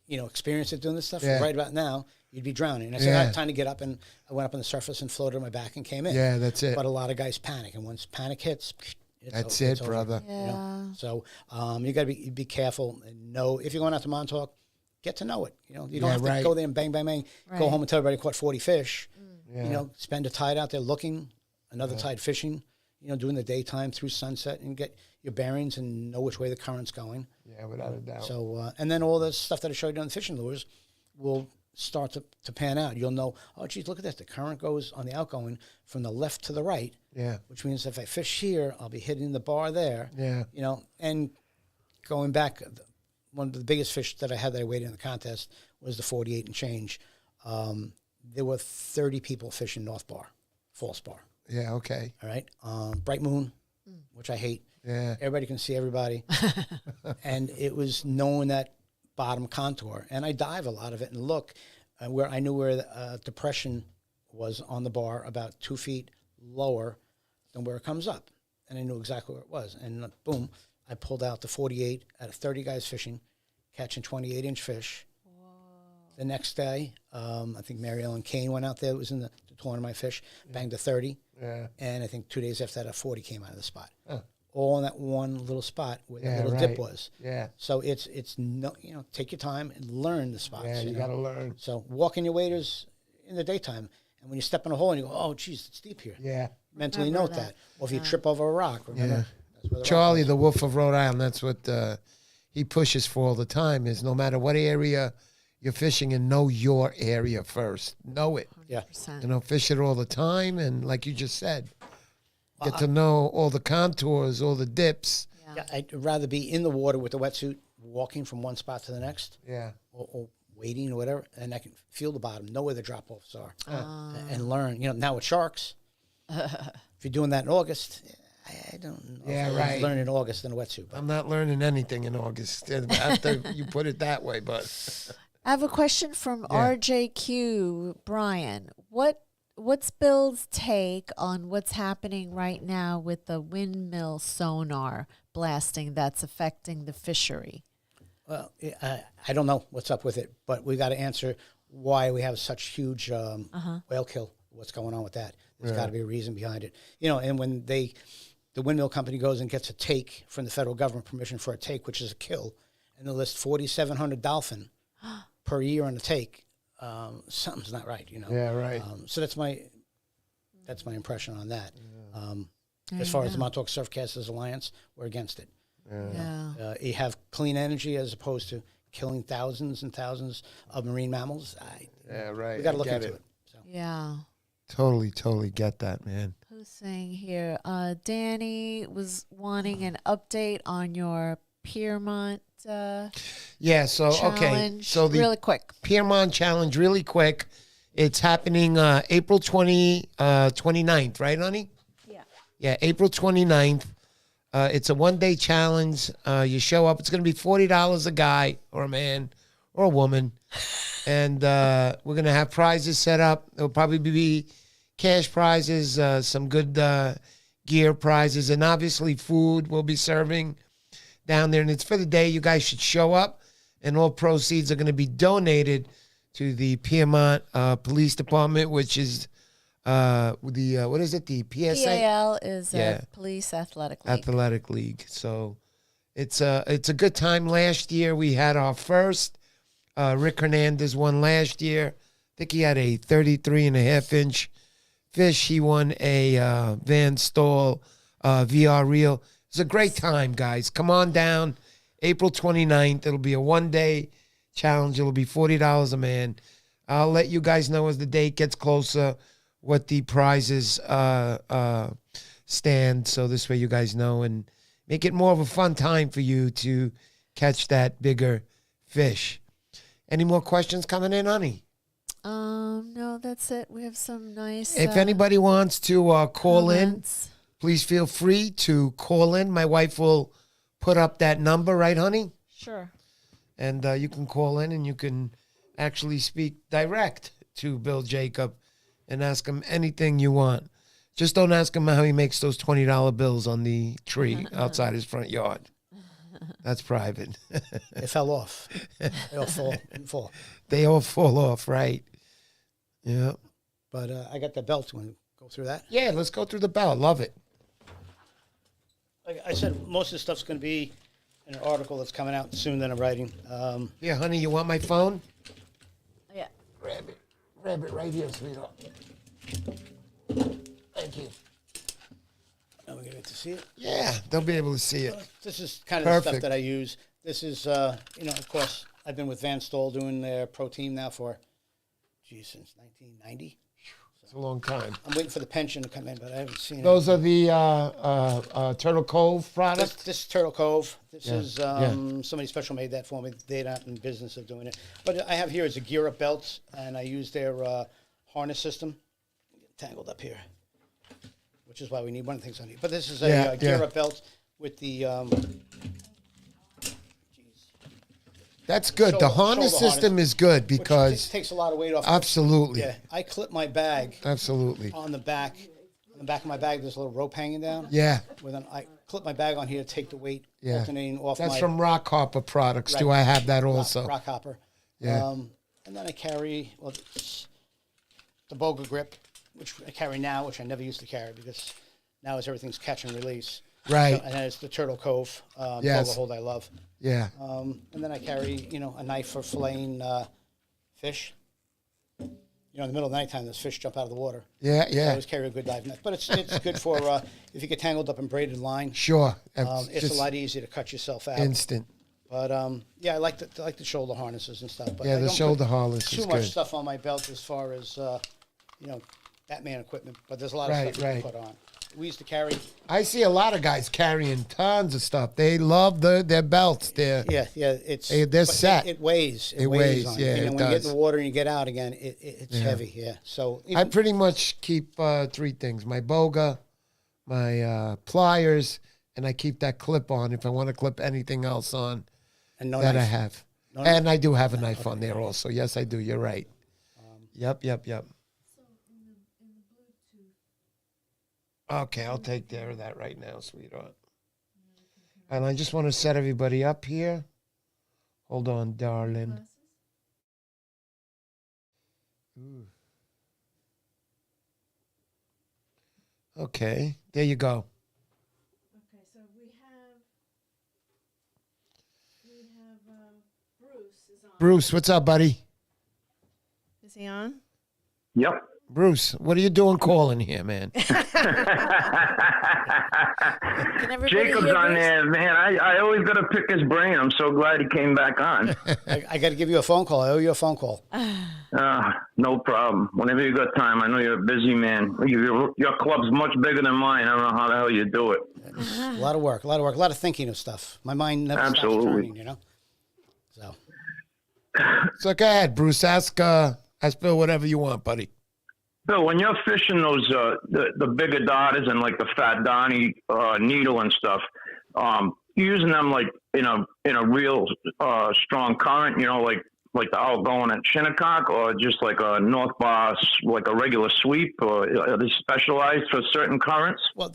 experienced at doing this stuff, right about now, you'd be drowning. And I said, I had time to get up, and I went up on the surface and floated on my back and came in. Yeah, that's it. But a lot of guys panic, and once panic hits, That's it's it, over, brother. yeah. So you got to be careful and know if you're going out to Montauk, get to know it. You don't have to go there and bang, bang, bang, go home and tell everybody I caught 40 fish. Spend a tide out there looking, another tide fishing, during the daytime through sunset and get your bearings and know which way the current's going. Yeah, without a doubt. So, and then all the stuff that I showed you on the fishing lures will start to pan out. You'll know, oh, geez, look at this. The current goes on the outgoing from the left to the right. Yeah. Which means if I fish here, I'll be hitting the bar there. Yeah. And going back, one of the biggest fish that I had that I weighed in the contest was the 48 and change. There were 30 people fishing North Bar, false bar. Yeah, okay. All right. Bright moon, which I hate. Yeah. Everybody can see everybody. And it was knowing that bottom contour. And I dive a lot of it and look where I knew where the depression was on the bar about 2 feet lower than where it comes up. And I knew exactly where it was. And boom, I pulled out the 48 out of 30 guys fishing, catching 28-inch fish. Whoa. The next day, I think Mary Ellen Kane went out there. It was in the tournament, my fish, banged a 30. Yeah. And I think 2 days after that, a 40 came out of the spot. Huh. All in that one little spot where the little dip was. Yeah. So it's no, take your time and learn the spots. Yeah, you got to learn. So walk in your waders in the daytime. And when you step in a hole and you go, oh, geez, it's deep here. Yeah. Mentally Remember note that. that. Or if you trip over a rock, remember. Yeah. That's where the Charlie, rock the Wolf of Rhode Island, that's what he pushes for all the time, is no matter what area you're fishing in, know your area first. Know it. Yeah. 100%. Fish it all the time. And like you just said, get to know all the contours, all the dips. Yeah, I'd rather be in the water with the wetsuit, walking from one spot to the next, Yeah. or waiting or whatever, and I can feel the bottom, know where the drop-offs are, and learn. Now with sharks, if you're doing that in August, I don't know. Yeah, if right. Learn in August in a wetsuit. But I'm not learning anything in August after you put it that way, but I have a question from RJQ Brian. What's Bill's take on what's happening right now with the windmill sonar blasting that's affecting the fishery? well, I don't know what's up with it, but we got to answer why we have such huge whale kill. What's going on with that? There's got to be a reason behind it. And when the windmill company goes and gets a take from the federal government, permission for a take, which is a kill, and they list 4,700 dolphin per year on the take, something's not right. Yeah, right. So that's my impression on that. As far as the Montauk Surfcasters Alliance, we're against it. Yeah. You have clean energy as opposed to killing thousands and thousands of marine mammals. Yeah, right. We got to I look get into it. So. Yeah. Totally get that, man. Who's saying here? Danny was wanting an update on your Piermont Yeah, so, okay. challenge. So the really quick. Piermont Challenge, really quick. It's happening April 29th, right, honey? Yeah. Yeah, April 29th. It's a one-day challenge. You show up. It's going to be $40 a guy or a man or a woman. And we're going to have prizes set up. There'll probably be cash prizes, some good gear prizes, and obviously food we'll be serving down there. And it's for the day. You guys should show up, and all proceeds are going to be donated to the Piermont Police Department, which is what is it? The PSA? PAL is a police athletic league. Athletic League. So it's a good time. Last year we had our first. Rick Hernandez won last year. I think he had a 33.5-inch fish. He won a Van Stoll VR reel. It's a great time, guys. Come on down. April 29th. It'll be a one-day challenge. It'll be $40 a man. I'll let you guys know as the date gets closer what the prizes stand, so this way you guys know, and make it more of a fun time for you to catch that bigger fish. Any more questions coming in, honey? No, that's it. We have some nice. If anybody wants to call comments. in, please feel free to call in. My wife will put up that number, right, honey? Sure. And you can call in and you can actually speak direct to Bill Jakob and ask him anything you want. Just don't ask him how he makes those $20 bills on the tree outside his front yard. That's private. It fell off. They all fall. They all fall off, right? Yeah. But I got the belt. Want to go through that? Yeah, let's go through the bell. Love it. Like I said, most of the stuff's going to be in an article that's coming out soon that I'm writing. Here, honey, you want my phone? Yeah. Grab it. Grab it right here, sweetheart. Thank you. Now we're going to get to see it. Yeah, they'll be able to see it. This is kind of the Perfect. stuff that I use. This is, of course, I've been with Van Stoll doing their pro team now for, since 1990. It's a long time. I'm waiting for the pension to come in, but I haven't seen Those it. are the Turtle Cove product. This is Turtle Cove. This Yeah. is Yeah. somebody special made that for me. They're not in business of doing it. But I have here is a gear up belt, and I use their harness system. Get tangled up here, which is why we need one of the things on here. But this is a gear up belt with the. That's good. The harness shoulder system is good which because takes a lot of weight off. absolutely, Yeah, I clip my bag absolutely, on the back. On the back of my bag, there's a little rope hanging down. yeah, I clip my bag on here to take the weight yeah. alternating off That's my from Rock Hopper Products. Do Right. I have that also? rock hopper. Yeah. And then I carry it's the Boga grip, which I carry now, which I never used to carry because now as everything's catch and release. Right. So, and then it's the Turtle Cove Yes. Boga hold I love. Yeah. And then I carry, a knife for filleting fish. in the middle of the nighttime, those fish jump out of the water. Yeah, I yeah. always carry a good dive net. But it's good for if you get tangled up in braided line. Sure. It's Just a lot easier to cut yourself out. instant. But I like the shoulder harnesses and stuff. But Yeah, I the don't shoulder put harness too is much good. stuff on my belt as far as Batman equipment. But there's a lot of Right, stuff you right. can put on. We used to carry. I see a lot of guys carrying tons of stuff. They love their belts. They're It's They're but set. It weighs. It weighs, on yeah, you. it And when you get in does. the water and you get out again, it's heavy. Yeah. So I pretty much keep 3 things: my boga, my pliers, and I keep that clip on if I want to clip anything else on and no that I knife. have. No And I do have a knife on there also. Yes, I do. You're right. Yep. Okay, I'll take care of that right now, sweetheart. And I just want to set everybody up here. Hold on, darling. Ooh. Okay, there you go. Okay, so we have Bruce is on. Bruce, what's up, buddy? Is he on? Yep. Bruce, what are you doing calling here, man? Can everybody Jacob's hear on Bruce? there, man. I always got to pick his brain. I'm so glad he came back on. I got to give you a phone call. I owe you a phone call. No problem. Whenever you got time, I know you're a busy man. Your club's much bigger than mine. I don't know how the hell you do it. A lot of work, a lot of thinking of stuff. My mind never stops Absolutely. turning, So So go ahead, Bruce. Ask Bill whatever you want, buddy. Bill, when you're fishing those the bigger darters and like the fat Donnie needle and stuff, you using them like in a real strong current, like the outgoing at Shinnecock, or just like a north bar, like a regular sweep, or are they specialized for certain currents? well,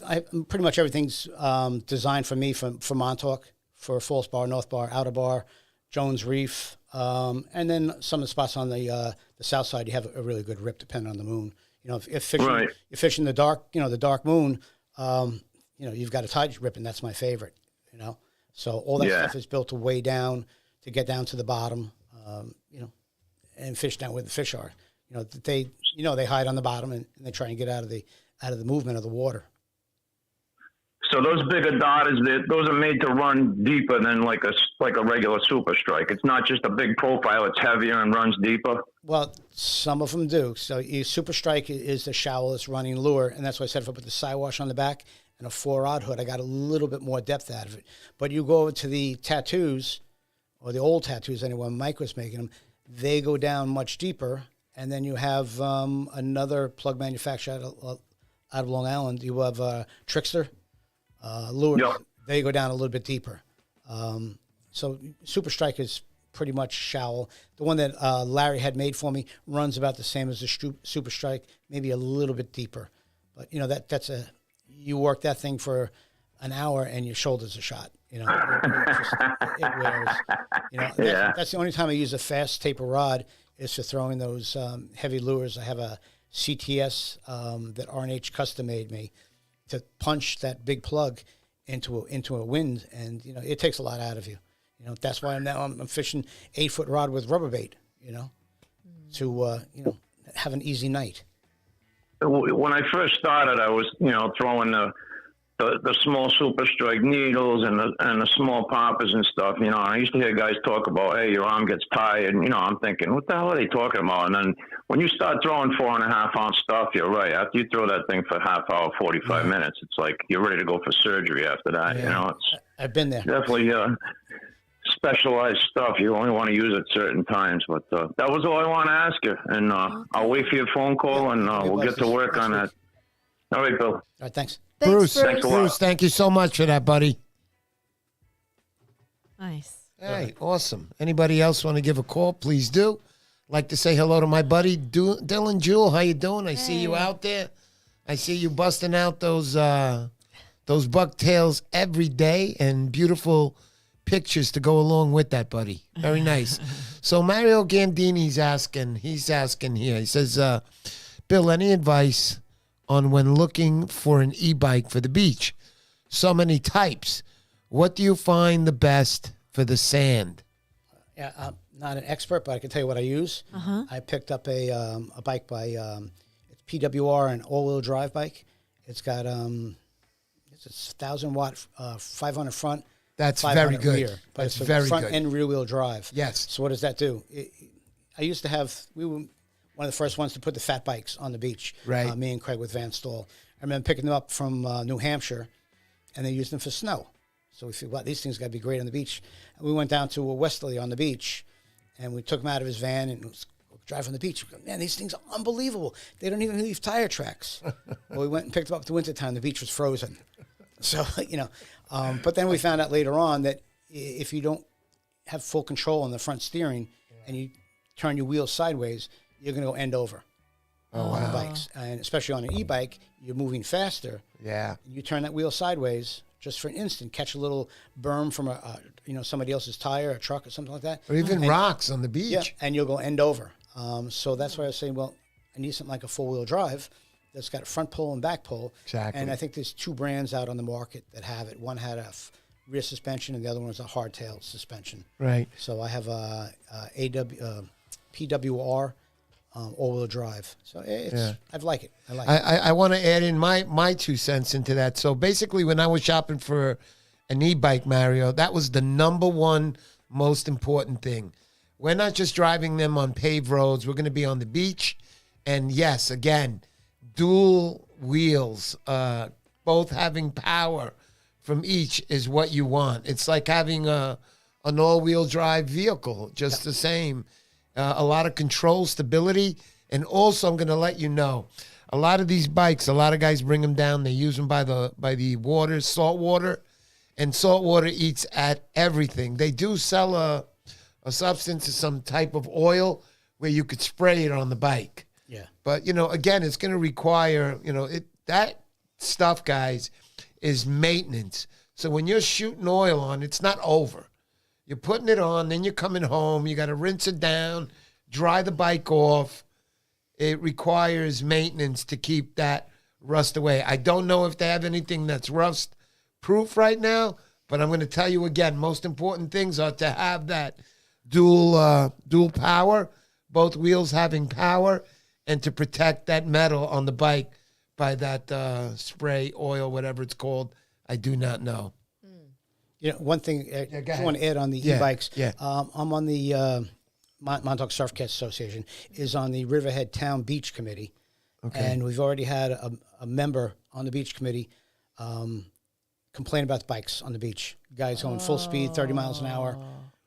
pretty much everything's designed for me for Montauk, for False Bar, North Bar, Outer Bar, Jones Reef, and then some of the spots on the south side you have a really good rip depending on the moon. If fishing, Right. you're fishing the dark moon, you've got a tide rip, and that's my favorite. So all that Yeah. stuff is built to weigh down, to get down to the bottom, and fish down where the fish are. They hide on the bottom and they try and get out of the movement of the water. So those bigger darters, those are made to run deeper than like a regular super strike. It's not just a big profile; it's heavier and runs deeper. Well, some of them do. So Super Strike is the shallowest running lure, and that's why I said if I put the Siwash on the back and a 4-rod hood, I got a little bit more depth out of it. But you go over to the tattoos, or the old tattoos anyway, Mike was making them, they go down much deeper, and then you have another plug manufacturer out of Long Island. You have Trickster lures. Yep. They go down a little bit deeper. So Super Strike is pretty much shallow. The one that Larry had made for me runs about the same as the Super Strike, maybe a little bit deeper. But you work that thing for an hour and your shoulders are shot. It wears. Yeah. That's the only time I use a fast taper rod is for throwing those heavy lures. I have a CTS that R&H custom made me to punch that big plug into a wind, and it takes a lot out of you. That's why I'm fishing 8-foot rod with rubber bait. To have an easy night. When I first started, I was throwing the small super strike needles and the small poppers and stuff. I used to hear guys talk about, hey, your arm gets tired. I'm thinking, what the hell are they talking about? And then when you start throwing 4.5 ounce stuff, you're right. After you throw that thing for half hour, 45 minutes, it's like you're ready to go for surgery after that. It's I've been there. definitely specialized stuff. You only want to use it certain times. But that was all I want to ask you. And I'll wait for your phone call, and we'll get to work on that. All right, Bill. All right, thanks. Bruce, Thanks a lot. Bruce, thank you so much for that, buddy. Nice. Hey, awesome. Anybody else want to give a call? Please do. Like to say hello to my buddy Dylan Jewell. How you doing? I see you out there. I see you busting out those bucktails every day, and beautiful pictures to go along with that, buddy. Very nice. So Mario Gandini's asking. He's asking here. He says, Bill, any advice on when looking for an e-bike for the beach? So many types. What do you find the best for the sand? Yeah, not an expert, but I can tell you what I use. I picked up a bike by it's PWR, an all-wheel drive bike. It's got it's a 1,000-watt, 500 front. That's 500 very good. Rear, but That's it's a very front good. and rear wheel drive. Yes. So what does that do? I used to have. We were one of the first ones to put the fat bikes on the beach. Right. Me and Craig with Van Stall. I remember picking them up from New Hampshire, and they used them for snow. So we figured, wow, these things got to be great on the beach. And we went down to Westerly on the beach, and we took him out of his van and was driving on the beach. We go, man, these things are unbelievable. They don't even leave tire tracks. Well, we went and picked them up at the wintertime. The beach was frozen. So, but then we found out later on that if you don't have full control on the front steering and you turn your wheels sideways, you're going to go end over on the bikes. And especially on an e-bike, you're moving faster. Yeah. You turn that wheel sideways just for an instant, catch a little berm from somebody else's tire, a truck or something like that. Or even rocks on the beach. Yeah, and you'll go end over. So that's why I was saying, well, I need something like a four-wheel drive that's got a front pull and back pull. Exactly. And I think there's 2 brands out on the market that have it. One had a rear suspension, and the other one was a hardtail suspension. Right. So I have a PWR all-wheel drive. So I like it. I like it. I want to add in my 2 cents into that. So basically, when I was shopping for an e-bike, Mario, that was the number one most important thing. We're not just driving them on paved roads. We're going to be on the beach. And yes, again, dual wheels, both having power from each is what you want. It's like having an all-wheel drive vehicle, just the same. A lot of control, stability, and also I'm going to let you know, a lot of these bikes, a lot of guys bring them down. They use them by the water, salt water, and salt water eats at everything. They do sell a substance, some type of oil where you could spray it on the bike. Yeah. But, again, it's going to require, that stuff, guys, is maintenance. So when you're shooting oil on, it's not over. You're putting it on, then you're coming home. You got to rinse it down, dry the bike off. It requires maintenance to keep that rust away. I don't know if they have anything that's rust proof right now, but I'm going to tell you again, most important things are to have that dual power, both wheels having power, and to protect that metal on the bike by that spray oil, whatever it's called. I do not know. One thing I want to add on the e-bikes. Yeah. I'm on the Montauk Surf Cats Association, is on the Riverhead Town Beach Committee. Okay. And we've already had a member on the beach committee complain about the bikes on the beach. Guys going full speed, 30 miles an hour.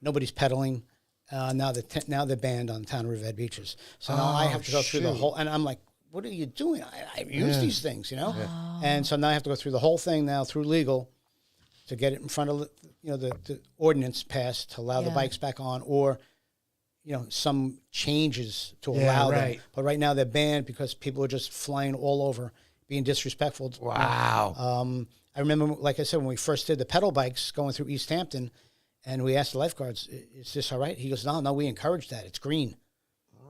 Nobody's pedaling. Now they're banned on town Riverhead beaches. So now I have to go through the whole, and I'm like, what are you doing? I use these things, And so now I have to go through the whole thing now through legal to get it in front of the ordinance passed to allow the bikes back on, or some changes to allow them. But right now they're banned because people are just flying all over, being disrespectful. Wow. I remember, like I said, when we first did the pedal bikes going through East Hampton, and we asked the lifeguards, "Is this all right?" He goes, "No, we encourage that. It's green."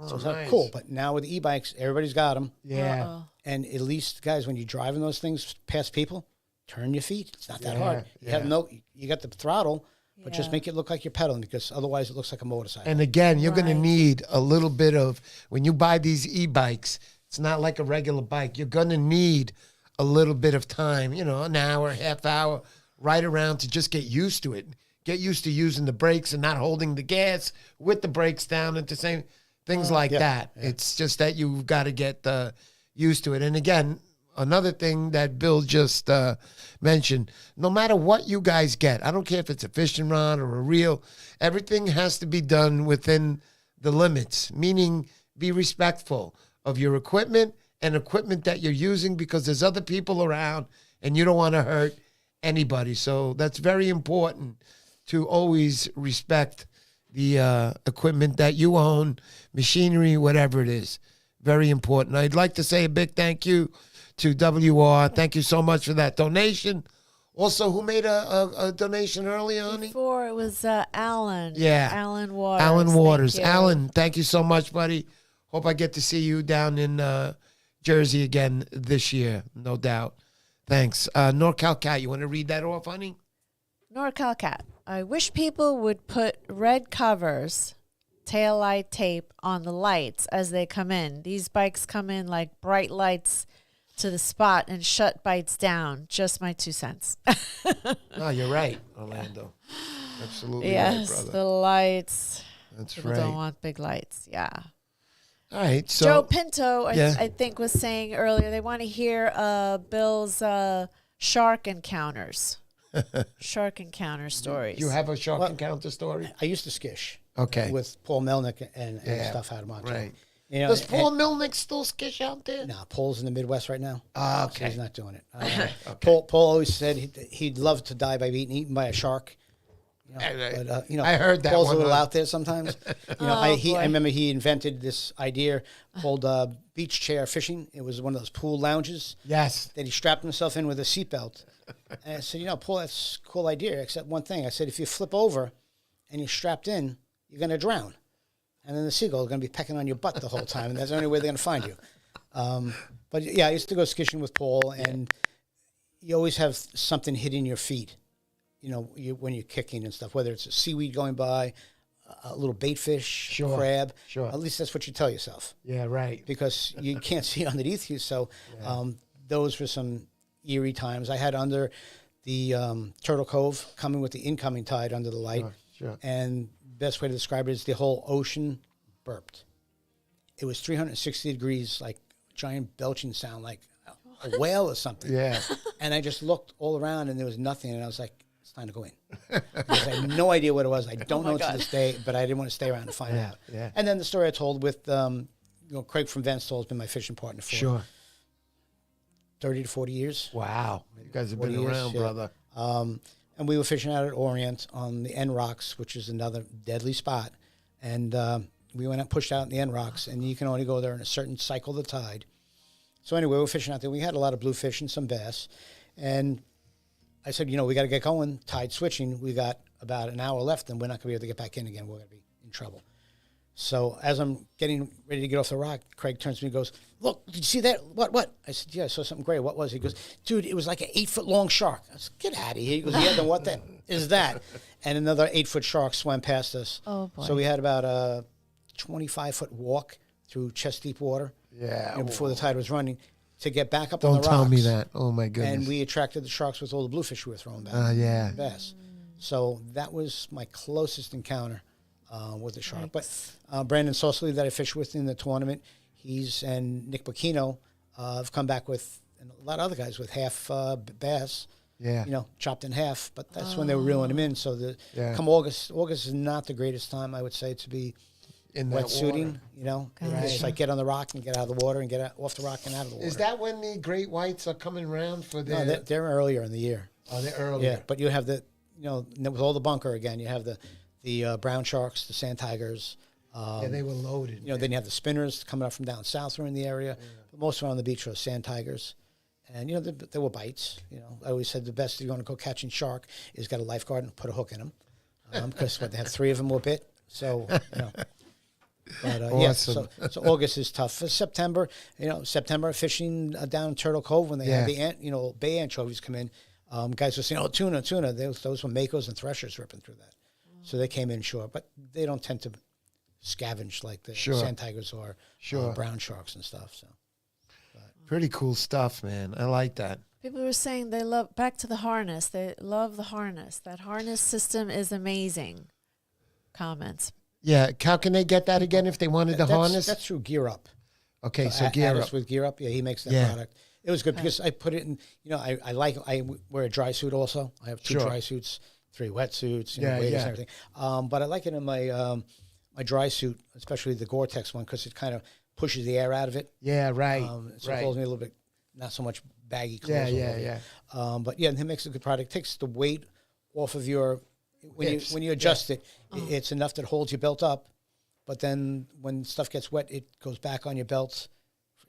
So it's like, cool. But now with the e-bikes, everybody's got them. Yeah. And at least, guys, when you're driving those things past people, turn your feet. It's not that hard. You got the throttle, but just make it look like you're pedaling, because otherwise it looks like a motorcycle. And again, you're going to need a little bit of, when you buy these e-bikes, it's not like a regular bike. You're going to need a little bit of time, an hour, half hour, right around to just get used to it. Get used to using the brakes and not holding the gas with the brakes down at the same, things like that. Yeah. It's just that you've got to get used to it. And again, another thing that Bill just mentioned, no matter what you guys get, I don't care if it's a fishing rod or a reel, everything has to be done within the limits, meaning be respectful of your equipment and equipment that you're using, because there's other people around and you don't want to hurt anybody. So that's very important, to always respect the equipment that you own, machinery, whatever it is. Very important. I'd like to say a big thank you to WR. Thank you so much for that donation. Also, who made a donation earlier, honey? Before it was Alan. Yeah. Alan Waters. Alan Waters. Thank you. Alan, thank you so much, buddy. Hope I get to see you down in Jersey again this year, no doubt. Thanks. NorCal Cat, you want to read that off, honey? NorCal Cat. I wish people would put red covers tail light tape on the lights as they come in. These bikes come in like bright lights to the spot and shut bikes down. Just my 2 cents. No, you're right, Orlando. Absolutely right, Yes, brother. the lights. That's People right. don't want big lights. Yeah. All right, so Joe Pinto, Yeah. I think, was saying earlier they want to hear Bill's shark encounters. Shark encounter stories. you have a shark encounter story? I used to skish. Okay. With Paul Melnick and Yeah, stuff out of Montreal. right. You know, Does Paul Milnick still skish out there? No, Paul's in the Midwest right now. Ah, So okay. he's not doing it. Paul always said he'd love to die by being eaten by a shark. You know, but, you know, I heard that Paul's one a little on- out there sometimes. You know, Oh, I boy. remember he invented this idea called beach chair fishing. It was one of those pool lounges Yes. that he strapped himself in with a seatbelt. And I said, you know, Paul, that's a cool idea, except one thing. I said, if you flip over and you're strapped in, you're going to drown. And then the seagull is going to be pecking on your butt the whole time, and that's the only way they're going to find you. But, yeah, I used to go skishing with Paul, and you always have something hitting your feet, you know, when you're kicking and stuff, whether it's a seaweed going by, a little bait fish, crab. Sure. At least that's what you tell yourself, Yeah, right. because you can't see underneath you. So those were some eerie times. I had under the Turtle Cove coming with the incoming tide under the light. Sure. And best way to describe it is the whole ocean burped. It was 360 degrees, like giant belching sound, like a whale or something. Yeah. And I just looked all around and there was nothing. And I was like, it's time to go in. Because I had no idea what it was. I don't know to this day, but I didn't want to stay around to find out. yeah. And then the story I told with, you know, Craig from Venstall has been my fishing partner for 30 to 40 years. Wow. You guys have been 40 years, around, yeah. brother. And we were fishing out at Orient on the End Rocks, which is another deadly spot. And we went out, pushed out in the End Rocks, and you can only go there in a certain cycle of the tide. So anyway, we were fishing out there. We had a lot of bluefish and some bass. And I said, you know, we got to get going. Tide switching. We got about an hour left, and we're not going to be able to get back in again. We're going to be in trouble. So as I'm getting ready to get off the rock, Craig turns to me and goes, look, did you see that? What? I said, yeah, I saw something great. What was it? He goes, dude, it was like an 8-foot-long shark. I said, get out of here. He goes, yeah, then what the is that? And another 8-foot shark swam past us. Oh, boy. So we had about a 25-foot walk through chest-deep water Yeah. you know, before the tide was running to get back up on Don't the rocks. tell me that. Oh, my goodness. And we attracted the sharks with all the bluefish we were throwing back. Yeah. Bass. So that was my closest encounter with the shark. But Brandon Sausley that I fished with in the tournament, and Nick Bocchino have come back with, and a lot of other guys with half bass, Yeah. you know, chopped in half. But that's when they were reeling them in. So come August is not the greatest time, I would say, to be In that wetsuiting. water. You know, Gotcha. it's like get on the rock and get out of the water and get off the rock and out of the water. Is that when the great whites are coming around for their... No, they're earlier in the year. Oh, they're earlier. Yeah, but you have the, you know, with all the bunker again, you have the brown sharks, the sand tigers. Yeah, they were loaded. You know, then you have the spinners coming up from down south or in the area. But most around the beach are sand tigers. And, you know, there were bites. You know, I always said the best if you want to go catching shark is get a lifeguard and put a hook in them. Because they have 3 of them were bit. So, you know. But, Awesome. so August is tough. For September, you know, fishing down in Turtle Cove when they had the bay anchovies come in. Guys were saying, oh, tuna. Those were makos and threshers ripping through that. So they came in short. But they don't tend to scavenge like the sand tigers or brown sharks and stuff. So Pretty cool stuff, man. I like that. People were saying they love, back to the harness, they love the harness. That harness system is amazing. Comments. Yeah, how can they get that again if they wanted the harness? That's through Gear Up. Okay, so Gear Addis Up. with Gear Up. Yeah, he makes that product. It was good because I put it in, you know, I wear a dry suit also. I have 2 dry suits, 3 wetsuits, you know, waders and everything. But I like it in my my dry suit, especially the Gore-Tex one, because it kind of pushes the air out of it. Yeah, right. So it holds me a little bit, not so much baggy clothes. Yeah. But yeah, he makes a good product. Takes the weight off of your, when you adjust it, it's enough that holds your belt up. But then when stuff gets wet, it goes back on your belts.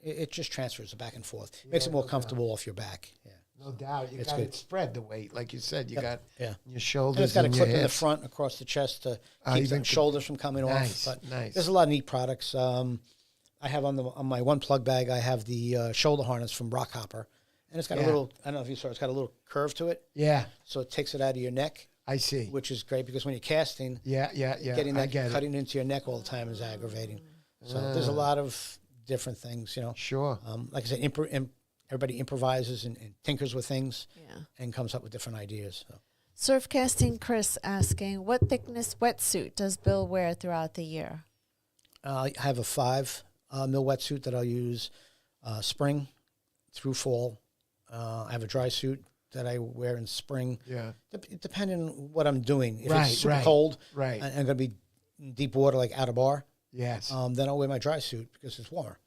It just transfers it back and forth. Makes it more comfortable off your back. Yeah. No doubt. You It's got good. it spread the weight. Like you said, you got Yeah. your shoulders And it's got a and clip your in the hips. front across the chest to keep even the shoulders from coming Nice, off. But nice. there's a lot of neat products. I have on my one plug bag, I have the shoulder harness from Rockhopper. And it's got a little, I don't know if you saw, it's got a little curve to it. Yeah. So it takes it out of your neck. I see. which is great because when you're casting, Yeah. getting I that get cutting into your neck all the time is aggravating. So there's a lot of different things, Sure. Like I said, everybody improvises and tinkers with things Yeah. and comes up with different ideas. So. Surf casting Chris asking, what thickness wetsuit does Bill wear throughout the year? I have a 5 mil wetsuit that I'll use spring through fall. I have a dry suit that I wear in spring. Yeah. Depending on what I'm doing. If Right, it's super right, cold, right. and I'm going to be in deep water, like out of bar, Yes. then I'll wear my dry suit because it's warmer.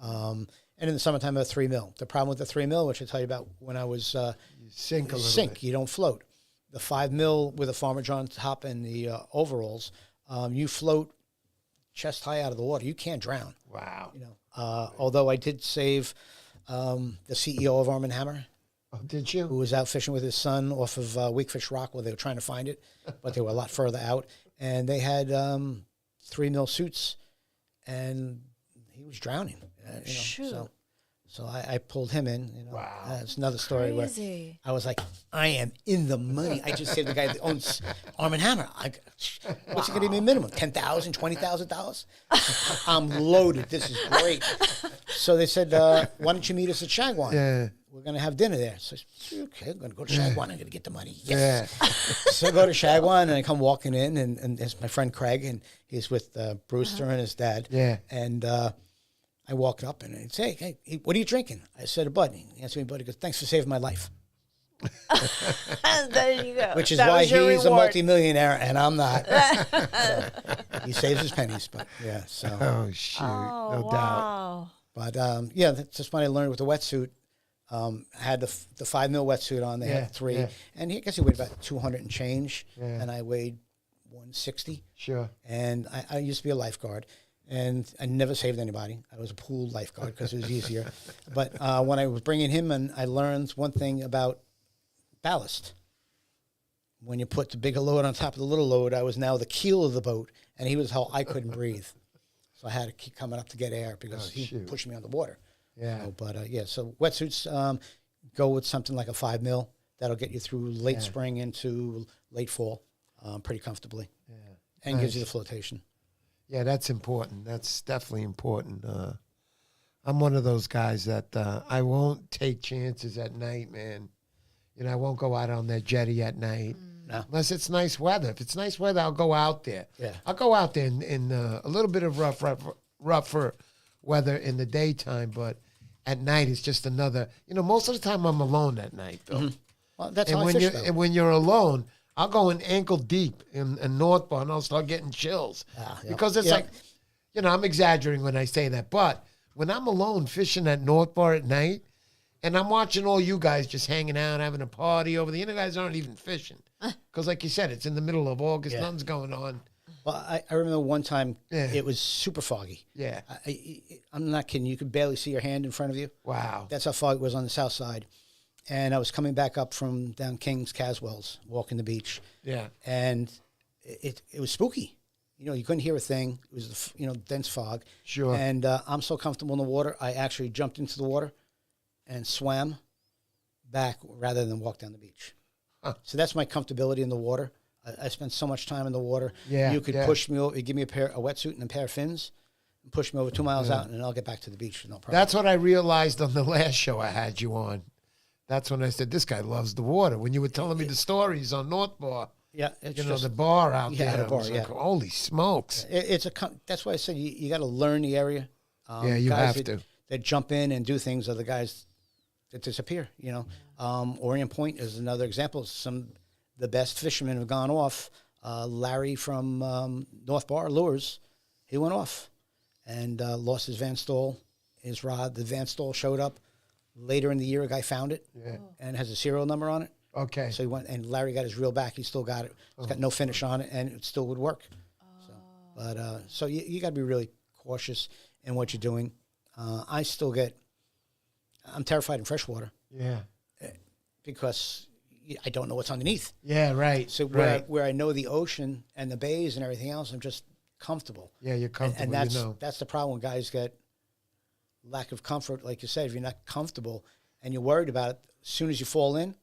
And in the summertime, I have a 3 mil. The problem with the 3 mil, which I tell you about when I was you sink a little bit. you don't float. The 5 mil with a Farmer John top and the overalls, you float chest high out of the water. You can't drown. Wow. Although I did save the CEO of Arm & Hammer, Oh, did you? who was out fishing with his son off of Weakfish Rock where they were trying to find it, but they were a lot further out. And they had 3 mil suits, and he was drowning. Shoot. So I pulled him in. Wow. That's another story Crazy. where I was like, I am in the money. I just saved the guy that owns Arm & Hammer. What's it going to be minimum? $10,000, $20,000? I'm loaded. This is great. So they said, why don't you meet us at Shagwan? Yeah. We're going to have dinner there. So I said, okay, I'm going to go to Shagwan. I'm going to get the money. Yes. Yeah. So I go to Shagwan, and I come walking in, and there's my friend Craig, and he's with Brewster and his dad. Yeah. And I walked up, and he'd say, hey, what are you drinking? I said, a Bud. He answered me, Bud. He goes, thanks for saving my life. There you go. Which is That why was your he's a reward. multimillionaire, and I'm not. So, he saves his pennies, but yeah. So, Oh, shoot. Oh, No doubt. wow. but yeah, that's just what I learned with the wetsuit. I had the 5 mil wetsuit on. They Yeah, had 3, yeah. and I guess he weighed about 200 and change, Yeah. and I weighed 160. Sure. And I used to be a lifeguard, and I never saved anybody. I was a pool lifeguard because it was easier. But when I was bringing him in, I learned one thing about ballast. When you put the bigger load on top of the little load, I was now the keel of the boat, and he was how I couldn't breathe. So I had to keep coming up to get air because he shoot. pushed me on the water. Yeah. But yeah, so wetsuits go with something like a 5 mil. That'll get you through late spring into late fall pretty comfortably. Yeah. And gives you the flotation. Yeah, that's important. That's definitely important. I'm one of those guys that I won't take chances at night, man. I won't go out on that jetty at night. No. Unless it's nice weather. If it's nice weather, I'll go out there. Yeah. I'll go out there in a little bit of rougher weather in the daytime, but at night it's just another. Most of the time I'm alone at night, Bill. Mm-hmm. Well, that's And how I when fish, you're though. and when you're alone, I'll go in ankle deep in North Bar and I'll start getting chills Yeah. because it's Yeah. like, I'm exaggerating when I say that, but when I'm alone fishing at North Bar at night, and I'm watching all you guys just hanging out, having a party over there. You guys aren't even fishing. Because like you said, it's in the middle of August. Yeah. Nothing's going on. Well, I remember one time Yeah. it was super foggy. Yeah. I'm not kidding. You could barely see your hand in front of you. Wow. That's how foggy it was on the south side. And I was coming back up from down King's Caswells, walking the beach. Yeah. And it was spooky. You couldn't hear a thing. It was, dense fog. Sure. And I'm so comfortable in the water, I actually jumped into the water and swam back rather than walk down the beach. Huh. So that's my comfortability in the water. I spent so much time in the water. Yeah, You could yeah. push me over, give me a wetsuit and a pair of fins, and push me over 2 miles out, and then I'll get back to the beach. No problem. That's what I realized on the last show I had you on. That's when I said, this guy loves the water. When you were telling me the stories on North Bar, yeah, it's the bar out Yeah, there. the bar, I was yeah. like, holy smokes. That's why I said you got to learn the area. Yeah, you guys have to. That jump in and do things are the guys that disappear. Orient Point is another example. The best fishermen have gone off. Larry from North Bar Lures, he went off and lost his Van Stol, his rod. The Van Stol showed up later in the year. A guy found it and has a serial number on it. Okay. So he went, and Larry got his reel back. He still got it. It's got no finish on it, and it still would work. So you got to be really cautious in what you're doing. I'm terrified in freshwater Yeah. because I don't know what's underneath. Yeah, right. So right. where I know the ocean and the bays and everything else, I'm just comfortable. Yeah, you're comfortable, And that's the problem when guys get lack of comfort. Like you said, if you're not comfortable and you're worried about it, as soon as you fall in,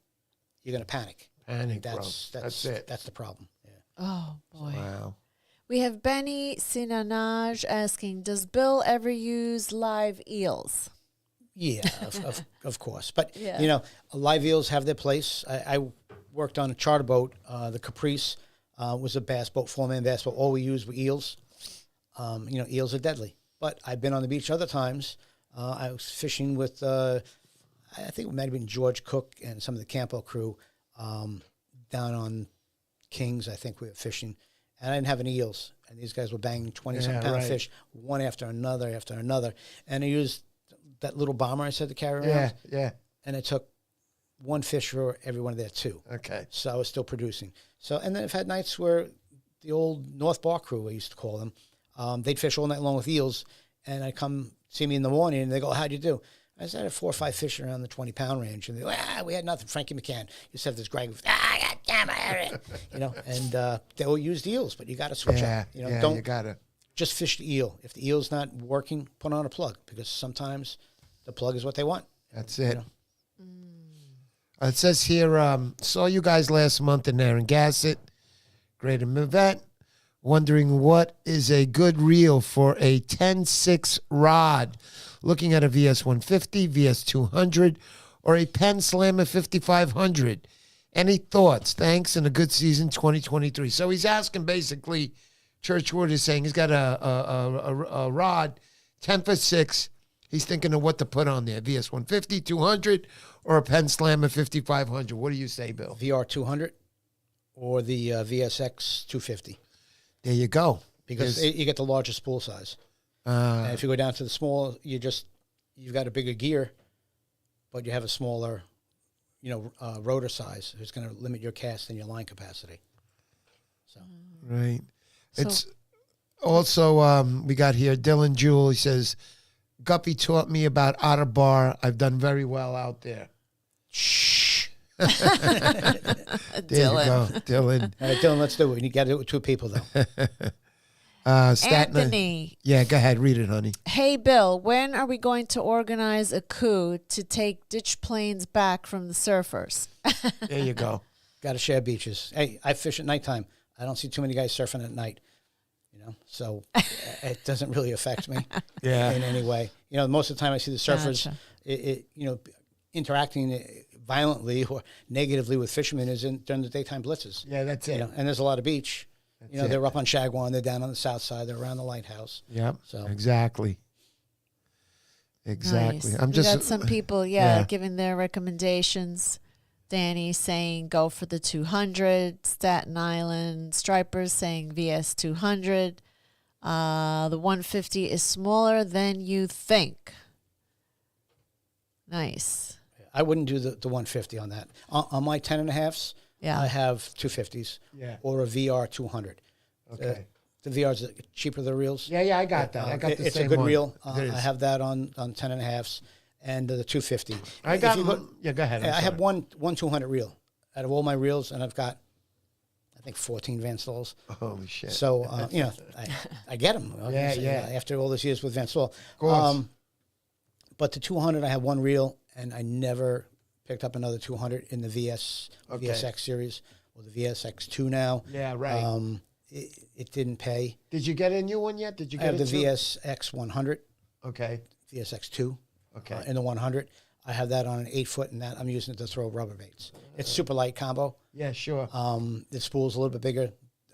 you're going to panic. Panic, that's it. That's the problem. Yeah. Oh boy. Wow. We have Benny Sinanaj asking, does Bill ever use live eels? Yeah, of course. But, Yeah. Live eels have their place. I worked on a charter boat. The Caprice was a bass boat, 4-man bass boat. All we used were eels. Eels are deadly. But I've been on the beach other times. I was fishing with, I think it might have been George Cook and some of the Campo crew down on Kings. I think we were fishing. And I didn't have any eels. And these guys were banging 20-something pound fish, one after another. And I used that little bomber I said to carry around. Yeah. And it took one fish for every one of their two. Okay. So I was still producing. And then I've had nights where the old North Bar crew, I used to call them, they'd fish all night long with eels. And I'd come see me in the morning, and they go, how'd you do? I said, I had 4 or 5 fish around the 20-pound range. And they go, we had nothing. Frankie McCann used to have this Greg, God damn it. And they all used eels, but you got to switch up. Don't you got to. Just fish the eel. If the eel's not working, put on a plug, because sometimes the plug is what they want. That's it. It says here, saw you guys last month in Narragansett, Greater Mivette, wondering what is a good reel for a 10-6 rod. Looking at a VS150, VS200, or a Penn Slammer 5500. Any thoughts? Thanks, and a good season 2023. So he's asking basically, Churchward is saying he's got a rod, 10-6. He's thinking of what to put on there, VS150, 200, or a Penn Slammer 5500. What do you say, Bill? VR 200 or the VSX 250. There you go. Because you get the larger spool size. And if you go down to the small, you've got a bigger gear, but you have a smaller, rotor size. It's going to limit your cast and your line capacity. So right. It's also we got here Dylan Jewell. He says, Guppy taught me about Otter Bar. I've done very well out there. Shh. There you go, Dylan. All right, Dylan, let's do it. You got to do it with 2 people, though. Anthony. Yeah, go ahead. Read it, honey. Hey, Bill, when are we going to organize a coup to take ditch planes back from the surfers? There you go. Got to share beaches. Hey, I fish at nighttime. I don't see too many guys surfing at night, so it doesn't really affect me in any way. Most of the time I see the surfers, interacting violently or negatively with fishermen is during the daytime blitzes. Yeah, that's it. And there's a lot of beach. They're up on Shagwan. They're down on the south side. They're around the lighthouse. Yep. So exactly. Nice. We got some people, giving their recommendations. Danny saying go for the 200. Staten Island Stripers saying VS 200. The 150 is smaller than you think. Nice. I wouldn't do the 150 on that. On my 10.5s, I have 250s or a VR 200. Okay. The VR's cheaper than the reels. Yeah, I got that. I got the it's same a good one. reel. I have that on 10.5s and the 250. I got. Go ahead. I have one 200 reel out of all my reels, and I've got, I think, 14 Van Stalls. Holy shit! So I get them. After all these years with Van Stall. Of course. But the 200, I have one reel, and I never picked up another 200 in the VSX series or the VSX2 now. Yeah, right. It didn't pay. Did you get a new one yet? Did you get I have the VSX 100. Okay. VSX2. Okay. In the 100. I have that on an 8-foot, and that I'm using it to throw rubber baits. It's super light combo. Yeah, sure. The spool's a little bit bigger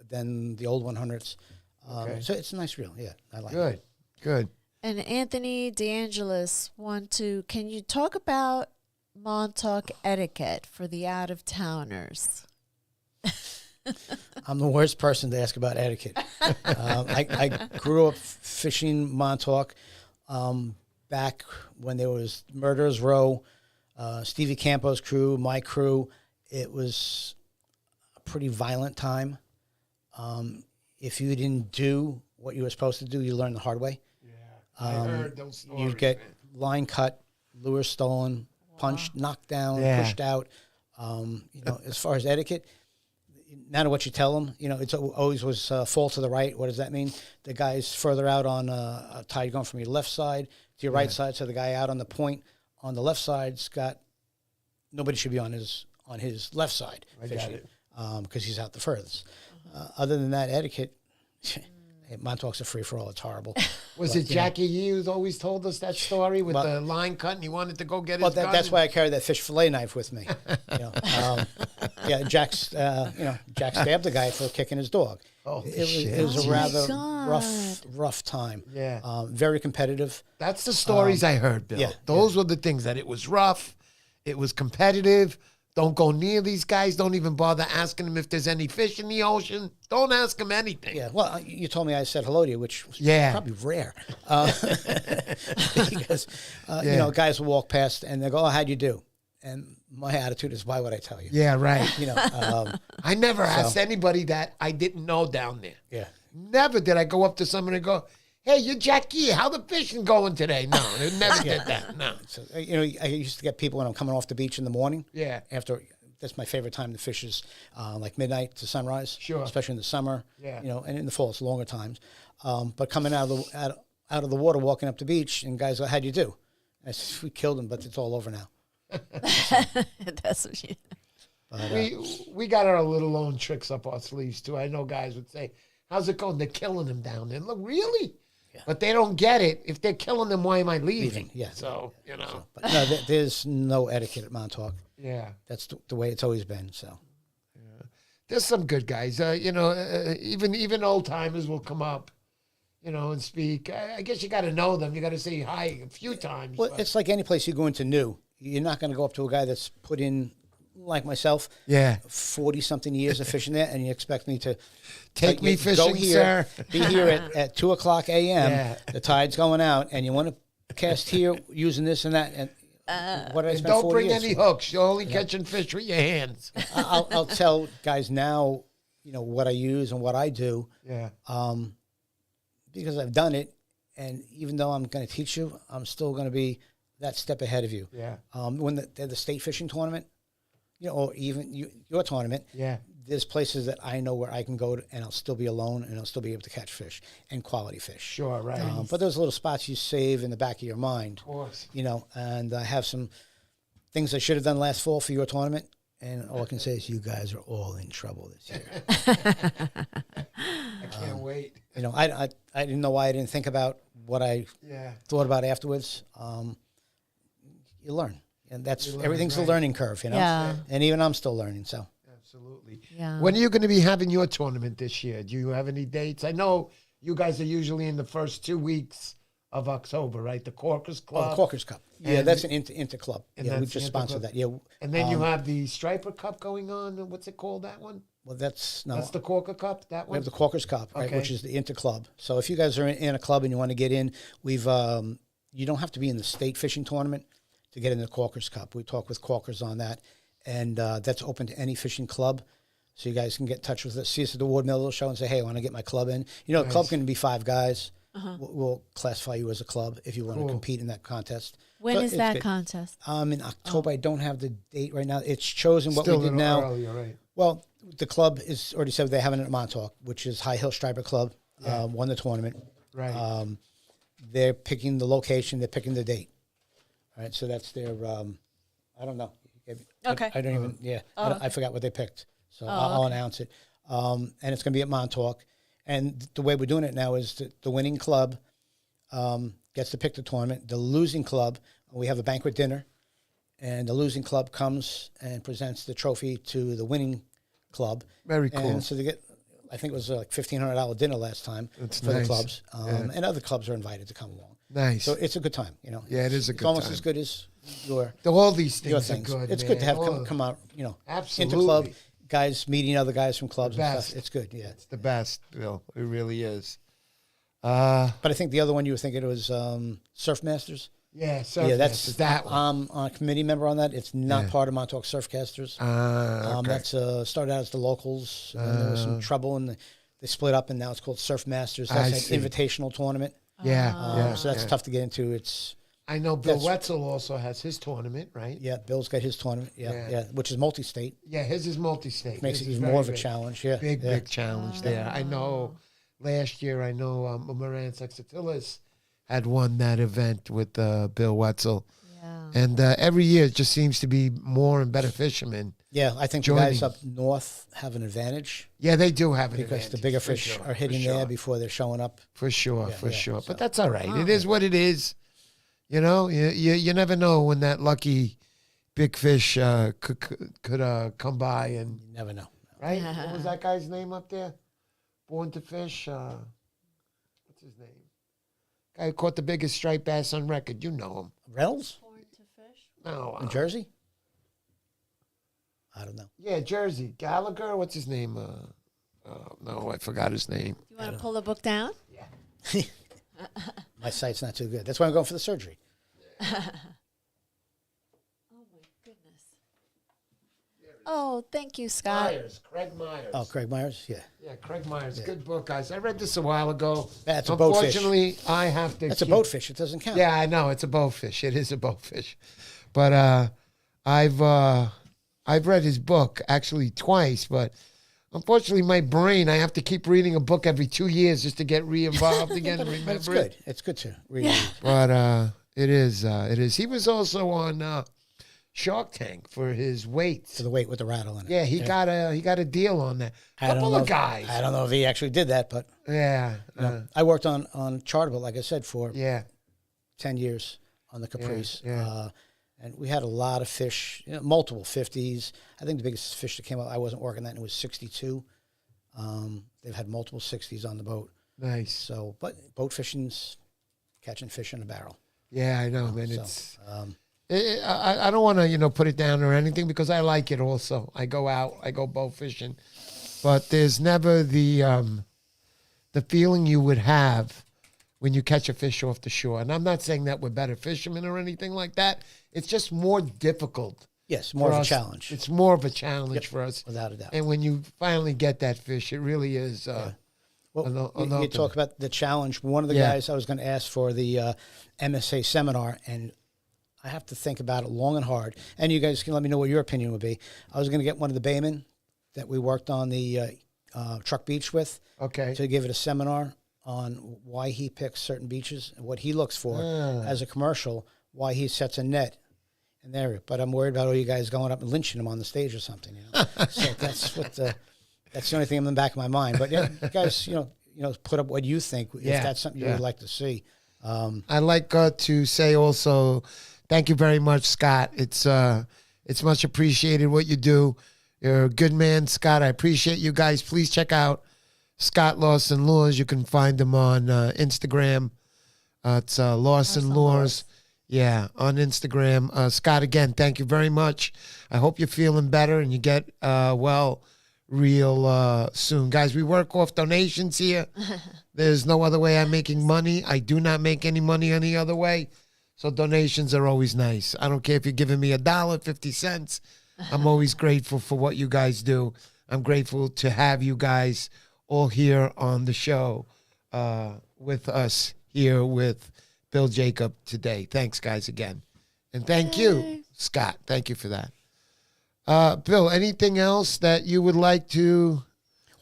than the old 100s. So it's a nice reel. Yeah, I like it. Good. And Anthony DeAngelis can you talk about Montauk etiquette for the out-of-towners? I'm the worst person to ask about etiquette. I grew up fishing Montauk back when there was Murderers Row, Stevie Campo's crew, my crew. It was a pretty violent time. If you didn't do what you were supposed to do, you learned the hard way. I heard those stories. You'd get line cut, lure stolen, punched, knocked down, pushed out. As far as etiquette, no matter what you tell them, it's always was fall to the right. What does that mean? The guy's further out on a tide going from your left side to your right side. So the guy out on the point on the left side's got, nobody should be on on his left side I got fishing it. because he's out the furthest. Other than that, etiquette, Montauk's a free-for-all. It's horrible. Was it Jackie Yee who's always told us that story with the line cut and he wanted to go get his gun? That's why I carry that fish fillet knife with me. Jack stabbed the guy for kicking his dog. Oh, It was a rather rough time. Yeah. Very competitive. That's the stories I heard, Bill. yeah, Those were the things, that it was rough, it was competitive. Don't go near these guys. Don't even bother asking them if there's any fish in the ocean. Don't ask them anything. Yeah, well, you told me I said hello to you, which was probably rare. Because, guys will walk past and they go, oh, how'd you do? And my attitude is, why would I tell you? Yeah, right. I never so- asked anybody that I didn't know down there. Yeah. Never did I go up to someone and go, hey, you're Jackie. How the fishing going today? No, I never did that. No. So, I used to get people when I'm coming off the beach in the morning. Yeah. That's my favorite time to fish is like midnight to sunrise. Sure. Especially in the summer. Yeah. And in the fall it's longer times. But coming out of the water, walking up the beach, and guys go, how'd you do? I said, we killed him, but it's all over now. That's what you. We got our little own tricks up our sleeves, too. I know guys would say, how's it going? They're killing him down there. Look, really? Yeah. But they don't get it. If they're killing them, why am I leaving? Yeah. So, But no, there's no etiquette at Montauk. Yeah. That's the way it's always been. So. There's some good guys. Even old timers will come up, and speak. I guess you got to know them. You got to say hi a few times. Well, it's like any place you go into new. You're not going to go up to a guy that's put in, like myself, 40-something years of fishing there, and you expect me to take me fishing, go here, sir. be here at 2:00 a.m. Yeah. The tide's going out, and you want to cast here using this and that. And what did I spend Don't 40 bring years any for? hooks. You're only catching fish with your hands. I'll tell guys now, what I use and what I do. Yeah. Because I've done it, and even though I'm going to teach you, I'm still going to be that step ahead of you. Yeah. When they're the state fishing tournament, or even your tournament, Yeah. there's places that I know where I can go to, and I'll still be alone, and I'll still be able to catch fish and quality fish. Sure, right. But those little spots you save in the back of your mind. Of course. And I have some things I should have done last fall for your tournament, and all I can say is you guys are all in trouble this year. I can't wait. I didn't know why I didn't think about what I thought about afterwards. You learn, and everything's a learning curve, Yeah. And even I'm still learning. So Absolutely. Yeah. When are you going to be having your tournament this year? Do you have any dates? I know you guys are usually in the first 2 weeks of October, right? The Corkers Club. the Corkers Cup, And that's an inter club. and Yeah, we that's just the sponsored Interclub. that. Yeah, And then you have the Striper Cup going on. What's it called, that one? well, that's That's the Corker Cup, that we one? have the Corkers Cup, right, Okay. which is the inter club. So if you guys are in a club and you want to get in, we've you don't have to be in the state fishing tournament to get in the Corkers Cup. We talk with Corkers on that, and that's open to any fishing club. So you guys can get in touch with us. See us at the Ward Mill Show and say, hey, I want to get my club in. A club can be 5 guys. We'll classify you as a club if you want to compete in that contest. When So is it's that good. contest? In October. I don't have the date right now. It's chosen what Still we a did little now. early, you're right. Well, the club is already said they have it at Montauk, which is High Hill Striper Club. Won the tournament. Right. They're picking the location. They're picking the date. All right, so that's their. I don't know. Okay. I don't even. Yeah, I forgot what they picked. So I'll announce it. And it's going to be at Montauk. And the way we're doing it now is that the winning club gets to pick the tournament. The losing club, we have a banquet dinner, and the losing club comes and presents the trophy to the winning club. Very cool. And so they get, I think it was like $1,500 dinner last time That's for the nice. clubs. And other clubs are invited to come along. Nice. So it's a good time, Yeah, it is a It's good almost time. as good as your All these your things are things. good, It's man. good to have Oh, come out, Absolutely. into club guys meeting other guys from clubs and best. stuff. It's good, yeah. It's the best, Bill. It really is. But I think the other one you were thinking it was Surf Masters. Yeah, That's that one. I'm a committee member on that. It's not part of Montauk Surfcasters. Okay. That's started out as the locals, and there was some trouble, and they split up, and now it's called Surf Masters. That's an invitational tournament. Yeah. So that's tough to get into. I know Bill Wetzel also has his tournament, right? Yeah, Bill's got his tournament. Yeah, which is multi-state. Yeah, his is multi-state. Makes His it is even very more of a big. challenge. Yeah, Big challenge there. I know last year, Moran Sexatilis had won that event with Bill Wetzel. Yeah. And every year it just seems to be more and better fishermen Yeah, I think joining. the guys up north have an advantage Yeah, they do have an because advantage. the bigger for fish sure, are hitting for sure. there before they're showing up. For sure, Yeah, for yeah, sure. so- But that's all right. It is what it is. You know, you never know when that lucky big fish could come by and You never know. right. What was that guy's name up there? Born to Fish. What's his name? Guy who caught the biggest striped bass on record. You know him. Reynolds No. in Jersey? I don't know. Yeah, Jersey. Gallagher. What's his name? No, I forgot his name. You want to pull the book down? My sight's not too good. That's why I'm going for the surgery. Oh my goodness. Oh, thank you, Scott. Craig Myers. Oh, Craig Myers? Yeah. Yeah, Craig Myers. Good book, guys. I read this a while ago. That's a boatfish. Unfortunately, I have to. That's a boatfish. It doesn't count. Yeah, I know it's a bowfish. It is a bowfish, but I've read his book actually twice. But unfortunately, my brain, I have to keep reading a book every 2 years just to get re-involved again and remember It's it. good. It's good to read. But it is. It is. He was also on Shark Tank for his weights. For the weight with the rattle in it. Yeah, he got a deal on that. I don't Couple know of if- guys. I don't know if he actually did that, but Yeah. I worked on charter boat, like I said, for Yeah. 10 years on the Caprice. yeah. And we had a lot of fish, multiple 50s. I think the biggest fish that came up, I wasn't working that, and it was 62. They've had multiple 60s on the boat. Nice. So, but boat fishing's catching fish in a barrel. Yeah, I know, man. So, It's. I don't want to, put it down or anything because I like it also. I go out, I go bow fishing, but there's never the feeling you would have when you catch a fish off the shore. And I'm not saying that we're better fishermen or anything like that. It's just more difficult. yes, more for of a us. challenge, It's more of a challenge for us. without a doubt. And when you finally get that fish, it really is. Well, an you talk about the challenge. One of the Yeah. guys I was going to ask for the MSA seminar, and I have to think about it long and hard. And you guys can let me know what your opinion would be. I was going to get one of the baymen that we worked on the Truck Beach with Okay. to give it a seminar on why he picks certain beaches and what he looks for as a commercial, why he sets a net in the area. But I'm worried about all you guys going up and lynching him on the stage or something. So that's that's the only thing in the back of my mind. But yeah, you guys, put up what you think if Yeah, that's something you yeah. would like to see. I'd like to say also, thank you very much, Scott. It's much appreciated what you do. You're a good man, Scott. I appreciate you guys. Please check out Scott Lawson Lures. You can find him on Instagram. It's Lawson Lures. Yeah, on Instagram. Scott, again, thank you very much. I hope you're feeling better and you get well real soon. Guys, we work off donations here. There's no other way I'm making money. I do not make any money any other way. So donations are always nice. I don't care if you're giving me $1, 50 cents. I'm always grateful for what you guys do. I'm grateful to have you guys all here on the show with us here with Bill Jakob today. Thanks, guys, again. And thank you, Scott. Thank you for that. Bill, anything else that you would like to...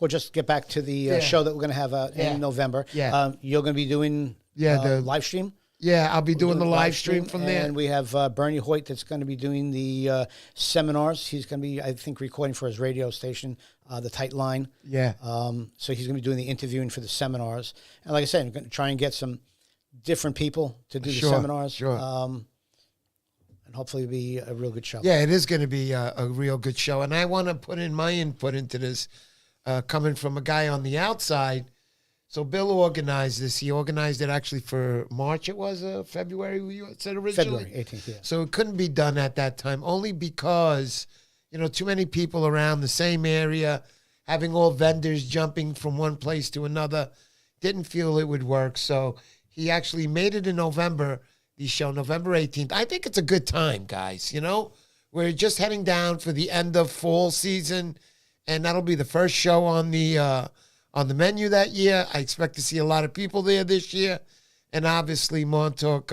We'll just get back to the show that we're going to have in November. Yeah. You're going to be doing the live stream? Yeah, I'll be doing the live stream from there. And we have Bernie Hoyt that's going to be doing the seminars. He's going to be, I think, recording for his radio station, the Tight Line. Yeah. So he's going to be doing the interviewing for the seminars. And like I said, I'm going to try and get some different people to do the seminars. Sure. And hopefully it'll be a real good show. Yeah, it is going to be a real good show. And I want to put in my input into this, coming from a guy on the outside. So Bill organized this. He organized it actually for March. It was February, you said originally? February 18th, yeah. So it couldn't be done at that time, only because, too many people around the same area, having all vendors jumping from one place to another, didn't feel it would work. So he actually made it in November, the show, November 18th. I think it's a good time, guys, We're just heading down for the end of fall season, and that'll be the first show on the menu that year. I expect to see a lot of people there this year. And obviously, Montauk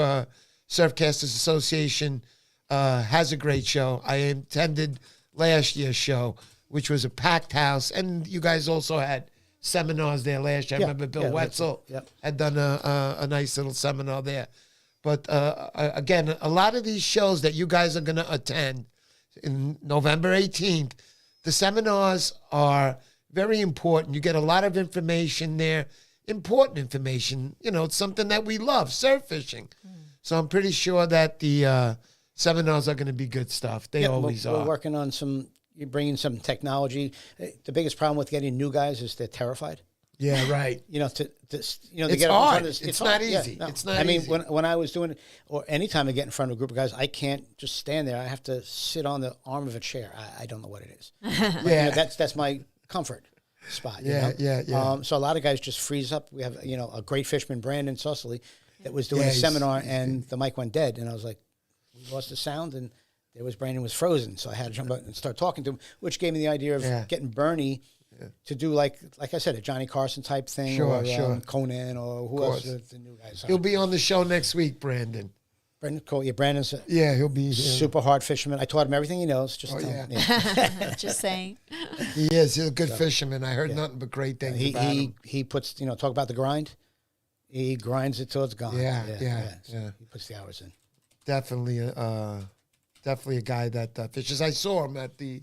Surfcasters Association has a great show. I attended last year's show, which was a packed house. And you guys also had seminars there last year. I remember Bill Wetzel had done a nice little seminar there. But again, a lot of these shows that you guys are going to attend, in November 18th. The seminars are very important. You get a lot of information there, important information. You know, it's something that we love, surf fishing. So I'm pretty sure that the seminars are going to be good stuff. They always are. We're working on you're bringing some technology. The biggest problem with getting new guys is they're terrified. Yeah, right. To It's get up hard. in front of It's not easy. no. It's not I mean, easy. when I was doing it, or anytime I get in front of a group of guys, I can't just stand there. I have to sit on the arm of a chair. I don't know what it is. Yeah. That's my comfort spot. Yeah. So a lot of guys just freeze up. We have a great fisherman, Brandon Sussely, that was doing a he's seminar, and the mic went dead, and I was like, we lost the sound, and Brandon was frozen. So I had to jump out and start talking to him, which gave me the idea of getting Bernie to do like I said, a Johnny Carson type thing, or Conan, or who else? The new guys. He'll be on the show next week, Brandon. Brandon Cole. Yeah, Brandon's He'll be here. super hard fisherman. I taught him everything he knows. Just tell him. Yeah. Just saying. He is. He's a good fisherman. I heard nothing but great things about him. He puts talk about the grind. He grinds it till it's gone. Yeah. So he puts the hours in. Definitely a guy that fishes. I saw him at the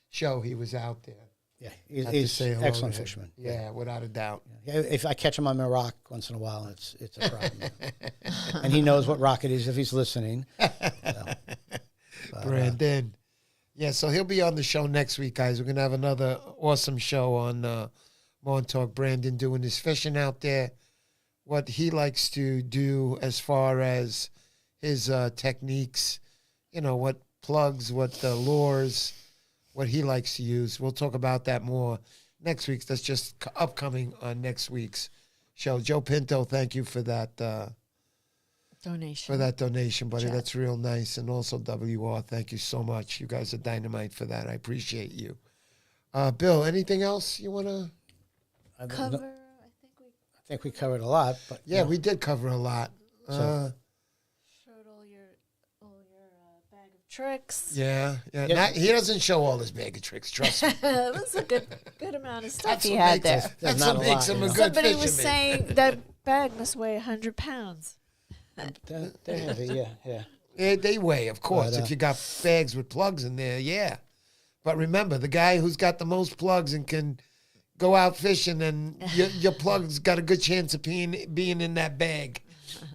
show. He was out there. Yeah, Had he's to say hello excellent to him. fisherman. Yeah, without a doubt. Yeah, if I catch him on my rock once in a while, it's a problem. And he knows what rock it is if he's listening. Brandon. Yeah, so he'll be on the show next week, guys. We're going to have another awesome show on Montauk. Brandon doing his fishing out there, what he likes to do as far as his techniques, what plugs, what lures, what he likes to use. We'll talk about that more next week. That's just upcoming on next week's show. Joe Pinto, thank you for that donation, buddy. Jack. That's real nice. And also WR, thank you so much. You guys are dynamite for that. I appreciate you. Bill, anything else you want to Cover. I think we covered a lot, but Yeah, we did cover a lot. Showed all your bag of tricks. Yeah. He doesn't show all his bag of tricks, trust me. That's a good amount of stuff That's he what had makes there. us- That's There's what not a makes lot, him a you know. good Somebody fisherman. was saying that bag must weigh 100 pounds. they're heavy. Yeah. Yeah, they weigh, of course. But, if you got bags with plugs in there, yeah. But remember, the guy who's got the most plugs and can go out fishing, and your plug's got a good chance of being in that bag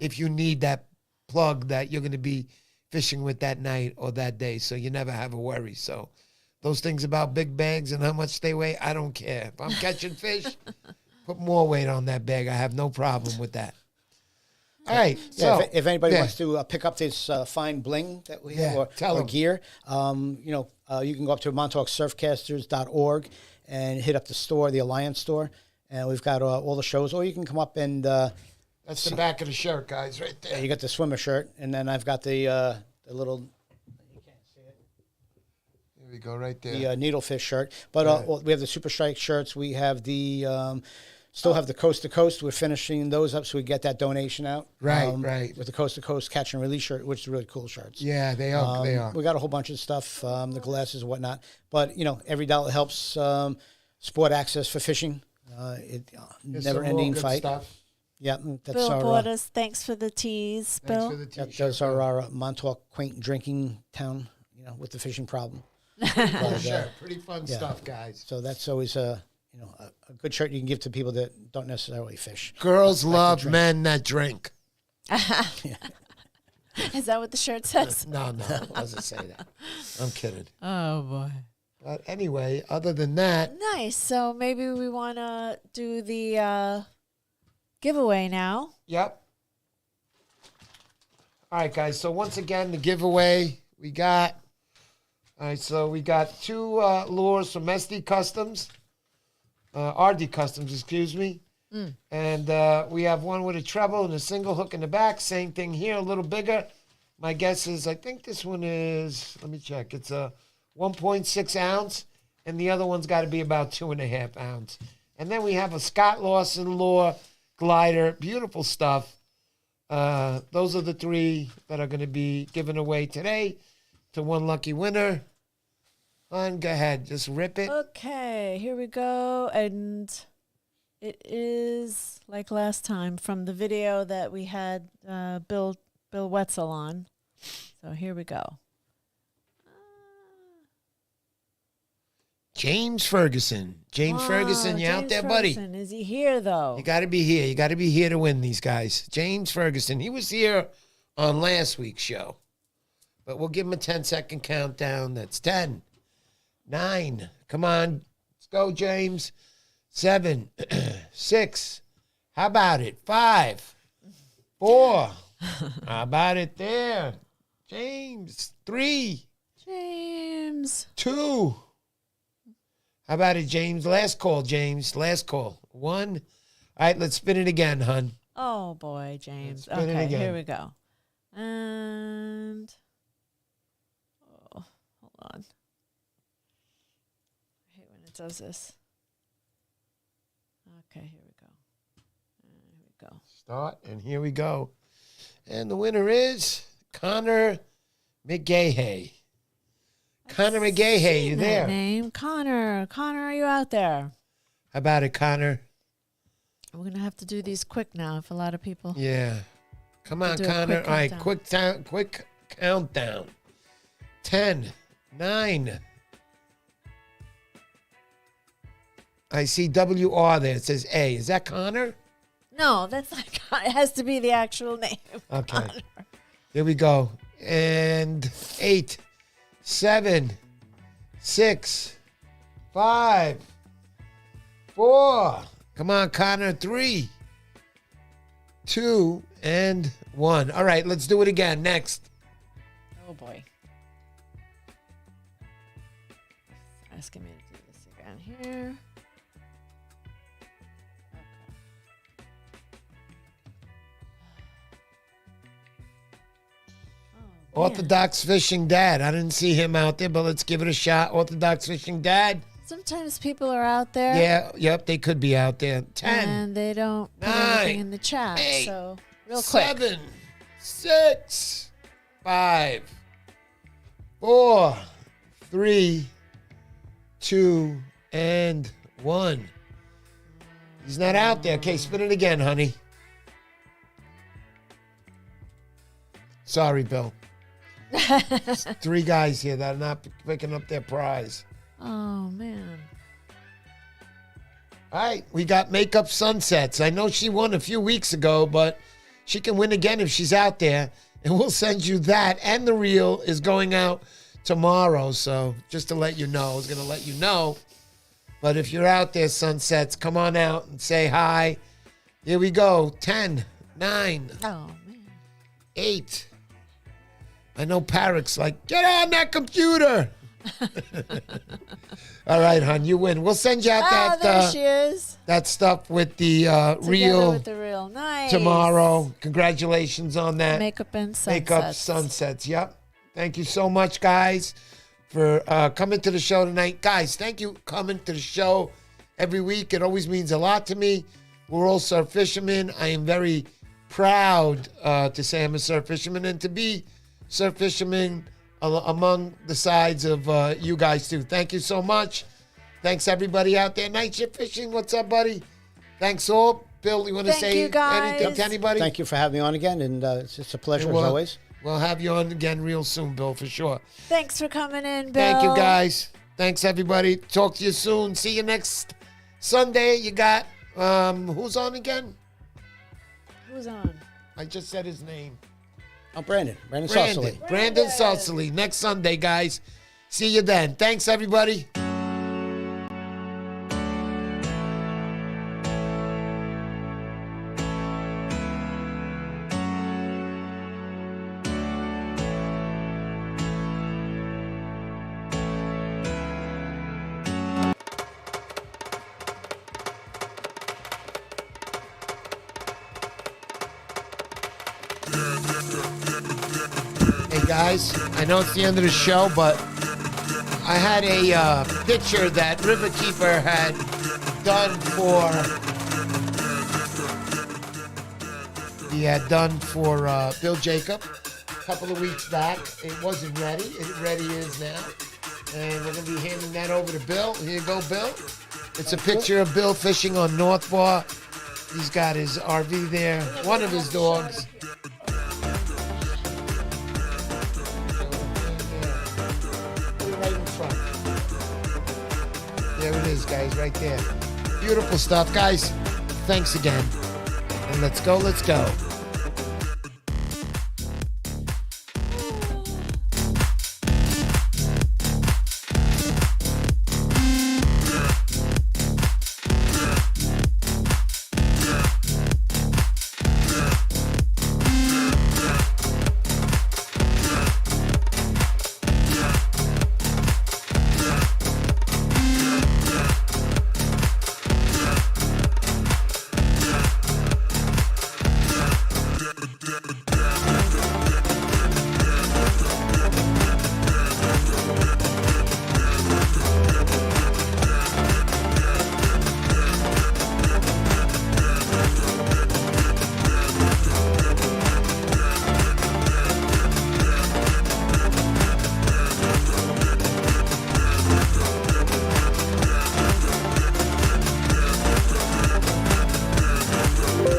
if you need that plug that you're going to be fishing with that night or that day. So you never have a worry. So those things about big bags and how much they weigh, I don't care. If I'm catching fish, put more weight on that bag. I have no problem with that. All right. Yeah, So if anybody wants to pick up this fine bling that we have tell or 'em. gear, you can go up to montauksurfcasters.org and hit up the store, the Alliance store, and we've got all the shows. Or you can come up and that's the back of the shirt, guys, right there. you got the swimmer shirt, and then I've got the little you can't see it, Here we go, right there. the needlefish shirt. But we have the Super Strike shirts. We have the still have the Coast to Coast. We're finishing those up so we get that donation out. Right. With the Coast to Coast Catch and Release shirt, which is really cool shirts. Yeah, they are. They are. We got a whole bunch of stuff, the glasses and whatnot. But, every dollar helps sport access for fishing. Here's some Never-ending more good fight. stuff. Yeah, that's Bill our bought us. Thanks for the teas, Thanks Bill. for the t-shirt. that's our Montauk quaint drinking town, with the fishing problem. Sure. Pretty fun stuff, guys. So that's always a good shirt you can give to people that don't necessarily fish. Girls love men that drink. Is that what the shirt says? No, it doesn't say that. I'm kidding. Oh, boy. But anyway, other than that, Nice. So maybe we want to do the giveaway now. yep. All right, guys. So once again, the giveaway we got. All right, so we got two lures from SD Customs, RD Customs, excuse me. And we have one with a treble and a single hook in the back. Same thing here, a little bigger. My guess is, I think this one is, let me check. It's a 1.6 ounce, and the other one's got to be about 2.5 ounce. And then we have a Scott Lawson lure glider. Beautiful stuff. Those are the three that are going to be given away today to one lucky winner. On, go ahead. Just rip it. Okay, here we go. And it is like last time from the video that we had Bill Wetzel on. So here we go. James Ferguson. James Ferguson, you out James there, buddy? Ferguson. Is he here, though? You got to be here. You got to be here to win these guys. James Ferguson. He was here on last week's show. But we'll give him a 10-second countdown. That's 10, 9. Come on. Let's go, James. 7, 6. How about it? 5, 4. How about it there? James. 3, James. 2. How about it, James? Last call, James. Last call. 1. All right, let's spin it again, hun. Oh, boy, James. Let's spin it Okay, again. here we go. And, hold on. I hate when it does this. Okay, here we go. Here we go. Start, and here we go. And the winner is Connor McGahey. Connor McGahey, you That there? name, Connor. Connor, are you out there? How about it, Connor? We're going to have to do these quick now if a lot of people. Yeah. Come on, Do a Connor. quick All right, countdown. quick countdown. 10, 9. I see WR there. It says A. Is that Connor? No, that's not Connor. It has to be the actual name. Okay. Connor. Here we go. And 8, 7, 6, 5, 4. Come on, Connor. 3, 2, and 1. All right, let's do it again. Next. Oh, boy. Asking me to do this again here. Oh, man. Orthodox Fishing Dad. I didn't see him out there, but let's give it a shot. Orthodox Fishing Dad. Sometimes people are out there. Yeah, yep, they could be out there. 10, And they don't put 9, anything in the chat. 8, So, real quick. 7, 6, 5, 4, 3, 2, and 1. He's not out there. Okay, spin it again, honey. Sorry, Bill. There's 3 guys here that are not picking up their prize. Oh, man. All right, we got Makeup Sunsets. I know she won a few weeks ago, but she can win again if she's out there. And we'll send you that. And the reel is going out tomorrow. So just to let you know, I was going to let you know. But if you're out there, Sunsets, come on out and say hi. Here we go. 10, 9, Oh, man. 8. I know Parrick's like, get on that computer. All right, hon, you win. We'll send you out Oh, there that she is. that stuff with the Together reel with the reel. Nice. tomorrow. Congratulations on that. Makeup and sunsets. Makeup Sunsets. Yep. Thank you so much, guys, for coming to the show tonight. Guys, thank you for coming to the show every week. It always means a lot to me. We're all surf fishermen. I am very proud to say I'm a surf fisherman and to be surf fisherman among the sides of you guys, too. Thank you so much. Thanks, everybody out there. Night Shift Fishing, what's up, buddy? Thanks all. Bill, you want to Thank say you, guys. anything to anybody? Thank you for having me on again, and it's a pleasure Well, as always. We'll have you on again real soon, Bill, for sure. Thanks for coming in, Bill. Thank you, guys. Thanks, everybody. Talk to you soon. See you next Sunday. You got, who's on again? Who's on? I just said his name. I'm Brandon Brandon. Saucely. Brandon Saucely. Next Sunday, guys. See you then. Thanks, everybody. Hey guys, I know it's the end of the show, but I had a picture that Riverkeeper had done for. He had done for Bill Jakob a couple of weeks back. It wasn't ready. It ready is now, and we're gonna be handing that over to Bill. Here you go, Bill. It's a picture of Bill fishing on North Bar. He's got his RV there. One of his dogs. Right in front. is, guys, right there. Beautiful stuff. Guys, thanks again. And let's go, let's go.